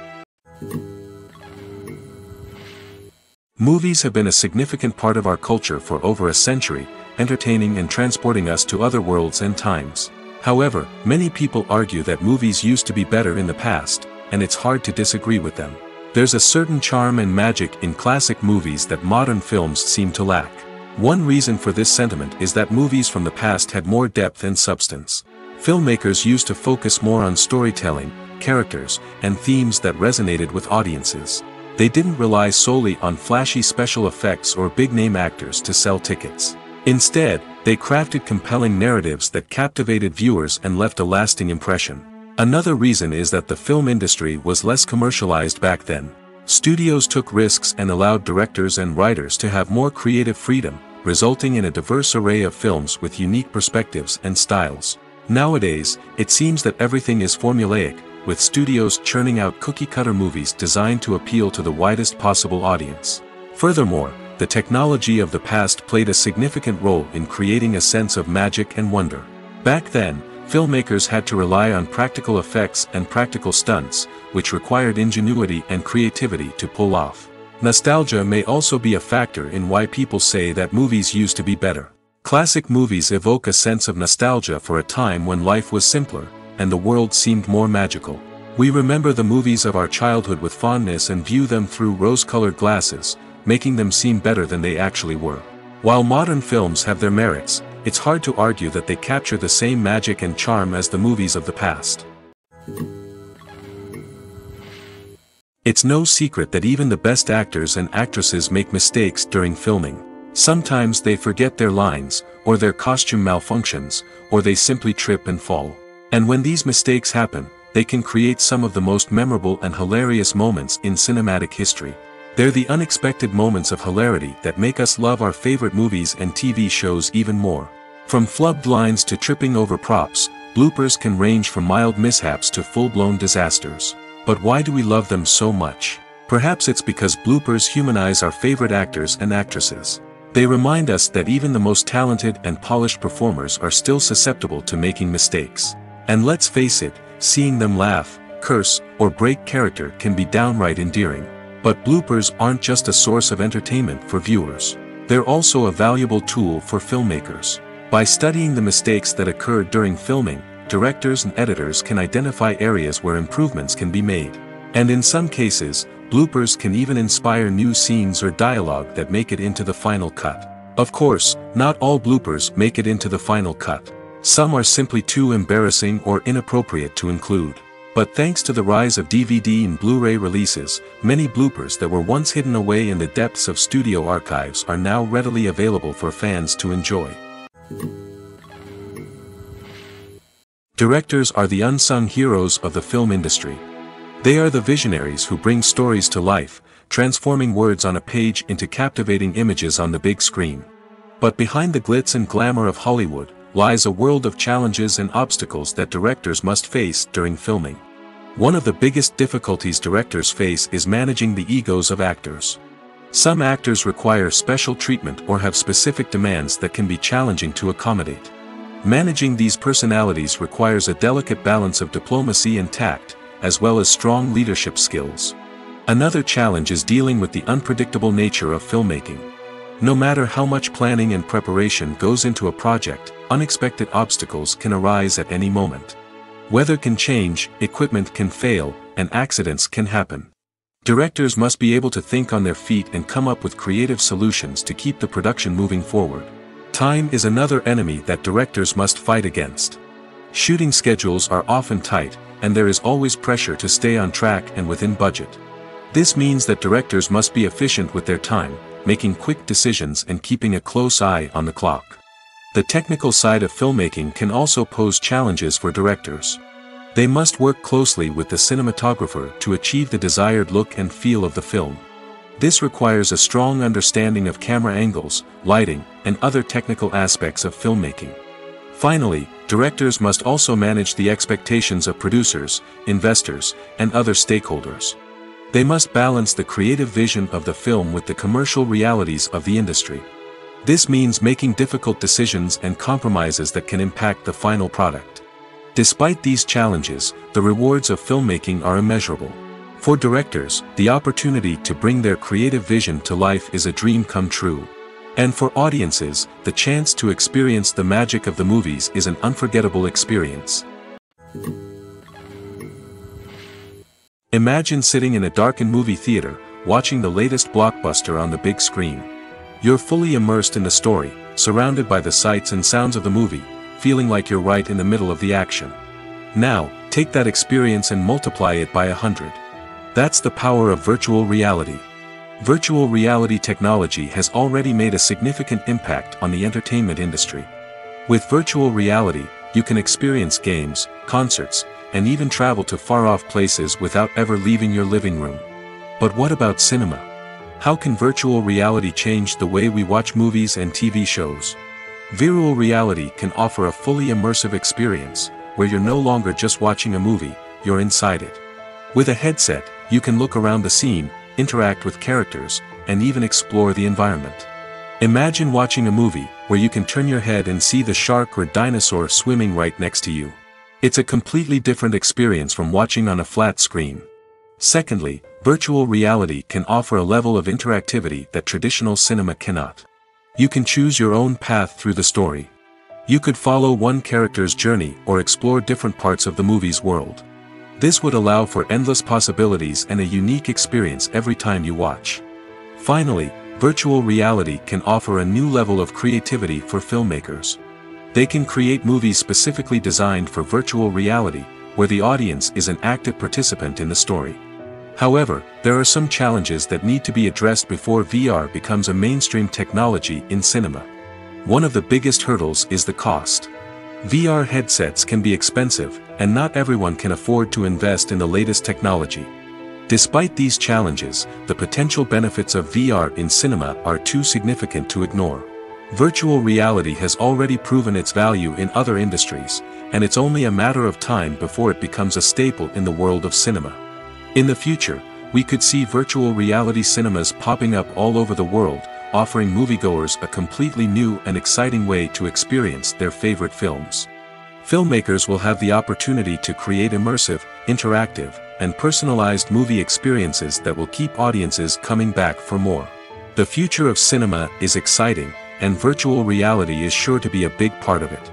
[SPEAKER 1] Movies have been a significant part of our culture for over a century, entertaining and transporting us to other worlds and times. However, many people argue that movies used to be better in the past, and it's hard to disagree with them. There's a certain charm and magic in classic movies that modern films seem to lack. One reason for this sentiment is that movies from the past had more depth and substance. Filmmakers used to focus more on storytelling, characters, and themes that resonated with audiences. They didn't rely solely on flashy special effects or big-name actors to sell tickets. Instead, they crafted compelling narratives that captivated viewers and left a lasting impression. Another reason is that the film industry was less commercialized back then. Studios took risks and allowed directors and writers to have more creative freedom, resulting in a diverse array of films with unique perspectives and styles. Nowadays, it seems that everything is formulaic, with studios churning out cookie-cutter movies designed to appeal to the widest possible audience. Furthermore, the technology of the past played a significant role in creating a sense of magic and wonder. Back then, filmmakers had to rely on practical effects and practical stunts, which required ingenuity and creativity to pull off. Nostalgia may also be a factor in why people say that movies used to be better. Classic movies evoke a sense of nostalgia for a time when life was simpler, and the world seemed more magical. We remember the movies of our childhood with fondness and view them through rose-colored glasses, making them seem better than they actually were. While modern films have their merits, it's hard to argue that they capture the same magic and charm as the movies of the past. It's no secret that even the best actors and actresses make mistakes during filming. Sometimes they forget their lines, or their costume malfunctions, or they simply trip and fall. And when these mistakes happen, they can create some of the most memorable and hilarious moments in cinematic history. They're the unexpected moments of hilarity that make us love our favorite movies and TV shows even more. From flubbed lines to tripping over props, bloopers can range from mild mishaps to full-blown disasters. But why do we love them so much? Perhaps it's because bloopers humanize our favorite actors and actresses. They remind us that even the most talented and polished performers are still susceptible to making mistakes. And let's face it, seeing them laugh, curse, or break character can be downright endearing. But bloopers aren't just a source of entertainment for viewers. They're also a valuable tool for filmmakers. By studying the mistakes that occurred during filming, directors and editors can identify areas where improvements can be made. And in some cases, bloopers can even inspire new scenes or dialogue that make it into the final cut. Of course, not all bloopers make it into the final cut. Some are simply too embarrassing or inappropriate to include. But thanks to the rise of DVD and Blu-ray releases, many bloopers that were once hidden away in the depths of studio archives are now readily available for fans to enjoy. Directors are the unsung heroes of the film industry. They are the visionaries who bring stories to life, transforming words on a page into captivating images on the big screen. But behind the glitz and glamour of Hollywood, lies a world of challenges and obstacles that directors must face during filming. One of the biggest difficulties directors face is managing the egos of actors. Some actors require special treatment or have specific demands that can be challenging to accommodate. Managing these personalities requires a delicate balance of diplomacy and tact, as well as strong leadership skills. Another challenge is dealing with the unpredictable nature of filmmaking. No matter how much planning and preparation goes into a project, unexpected obstacles can arise at any moment. Weather can change, equipment can fail, and accidents can happen. Directors must be able to think on their feet and come up with creative solutions to keep the production moving forward. Time is another enemy that directors must fight against. Shooting schedules are often tight, and there is always pressure to stay on track and within budget. This means that directors must be efficient with their time, making quick decisions and keeping a close eye on the clock. The technical side of filmmaking can also pose challenges for directors. They must work closely with the cinematographer to achieve the desired look and feel of the film. This requires a strong understanding of camera angles, lighting, and other technical aspects of filmmaking. Finally, directors must also manage the expectations of producers, investors, and other stakeholders. They must balance the creative vision of the film with the commercial realities of the industry. This means making difficult decisions and compromises that can impact the final product. Despite these challenges, the rewards of filmmaking are immeasurable. For directors, the opportunity to bring their creative vision to life is a dream come true. And for audiences, the chance to experience the magic of the movies is an unforgettable experience. Imagine sitting in a darkened movie theater, watching the latest blockbuster on the big screen. You're fully immersed in the story, surrounded by the sights and sounds of the movie, feeling like you're right in the middle of the action. Now, take that experience and multiply it by 100. That's the power of virtual reality. Virtual reality technology has already made a significant impact on the entertainment industry. With virtual reality, you can experience games, concerts, and even travel to far-off places without ever leaving your living room. But what about cinema? How can virtual reality change the way we watch movies and TV shows? Virtual reality can offer a fully immersive experience, where you're no longer just watching a movie, you're inside it. With a headset, you can look around the scene, interact with characters, and even explore the environment. Imagine watching a movie where you can turn your head and see the shark or dinosaur swimming right next to you. It's a completely different experience from watching on a flat screen. Secondly, virtual reality can offer a level of interactivity that traditional cinema cannot. You can choose your own path through the story. You could follow one character's journey or explore different parts of the movie's world. This would allow for endless possibilities and a unique experience every time you watch. Finally, virtual reality can offer a new level of creativity for filmmakers. They can create movies specifically designed for virtual reality, where the audience is an active participant in the story. However, there are some challenges that need to be addressed before VR becomes a mainstream technology in cinema. One of the biggest hurdles is the cost. VR headsets can be expensive, and not everyone can afford to invest in the latest technology. Despite these challenges, the potential benefits of VR in cinema are too significant to ignore. Virtual reality has already proven its value in other industries, and it's only a matter of time before it becomes a staple in the world of cinema. In the future, we could see virtual reality cinemas popping up all over the world, offering moviegoers a completely new and exciting way to experience their favorite films. Filmmakers will have the opportunity to create immersive, interactive, and personalized movie experiences that will keep audiences coming back for more. The future of cinema is exciting, and virtual reality is sure to be a big part of it.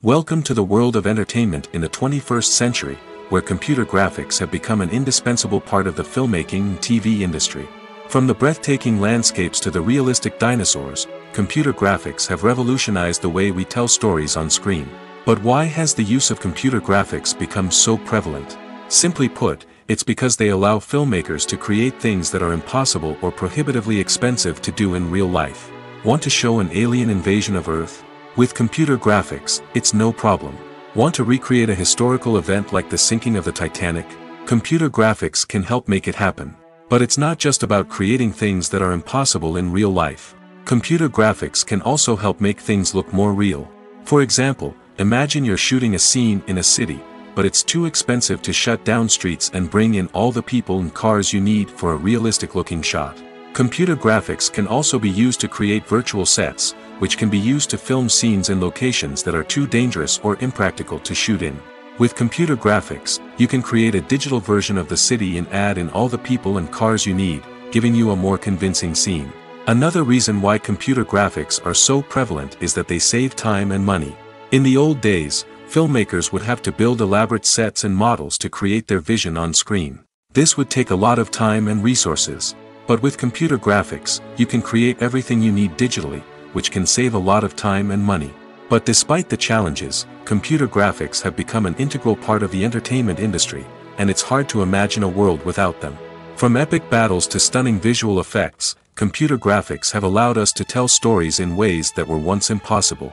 [SPEAKER 1] Welcome to the world of entertainment in the 21st century, where computer graphics have become an indispensable part of the filmmaking and TV industry. From the breathtaking landscapes to the realistic dinosaurs, computer graphics have revolutionized the way we tell stories on screen. But why has the use of computer graphics become so prevalent? Simply put, it's because they allow filmmakers to create things that are impossible or prohibitively expensive to do in real life. Want to show an alien invasion of Earth? With computer graphics, it's no problem. Want to recreate a historical event like the sinking of the Titanic? Computer graphics can help make it happen. But it's not just about creating things that are impossible in real life. Computer graphics can also help make things look more real. For example, imagine you're shooting a scene in a city, but it's too expensive to shut down streets and bring in all the people and cars you need for a realistic-looking shot. Computer graphics can also be used to create virtual sets, which can be used to film scenes in locations that are too dangerous or impractical to shoot in. With computer graphics, you can create a digital version of the city and add in all the people and cars you need, giving you a more convincing scene. Another reason why computer graphics are so prevalent is that they save time and money. In the old days, filmmakers would have to build elaborate sets and models to create their vision on screen. This would take a lot of time and resources. But with computer graphics, you can create everything you need digitally, which can save a lot of time and money. But despite the challenges, computer graphics have become an integral part of the entertainment industry, and it's hard to imagine a world without them. From epic battles to stunning visual effects, computer graphics have allowed us to tell stories in ways that were once impossible.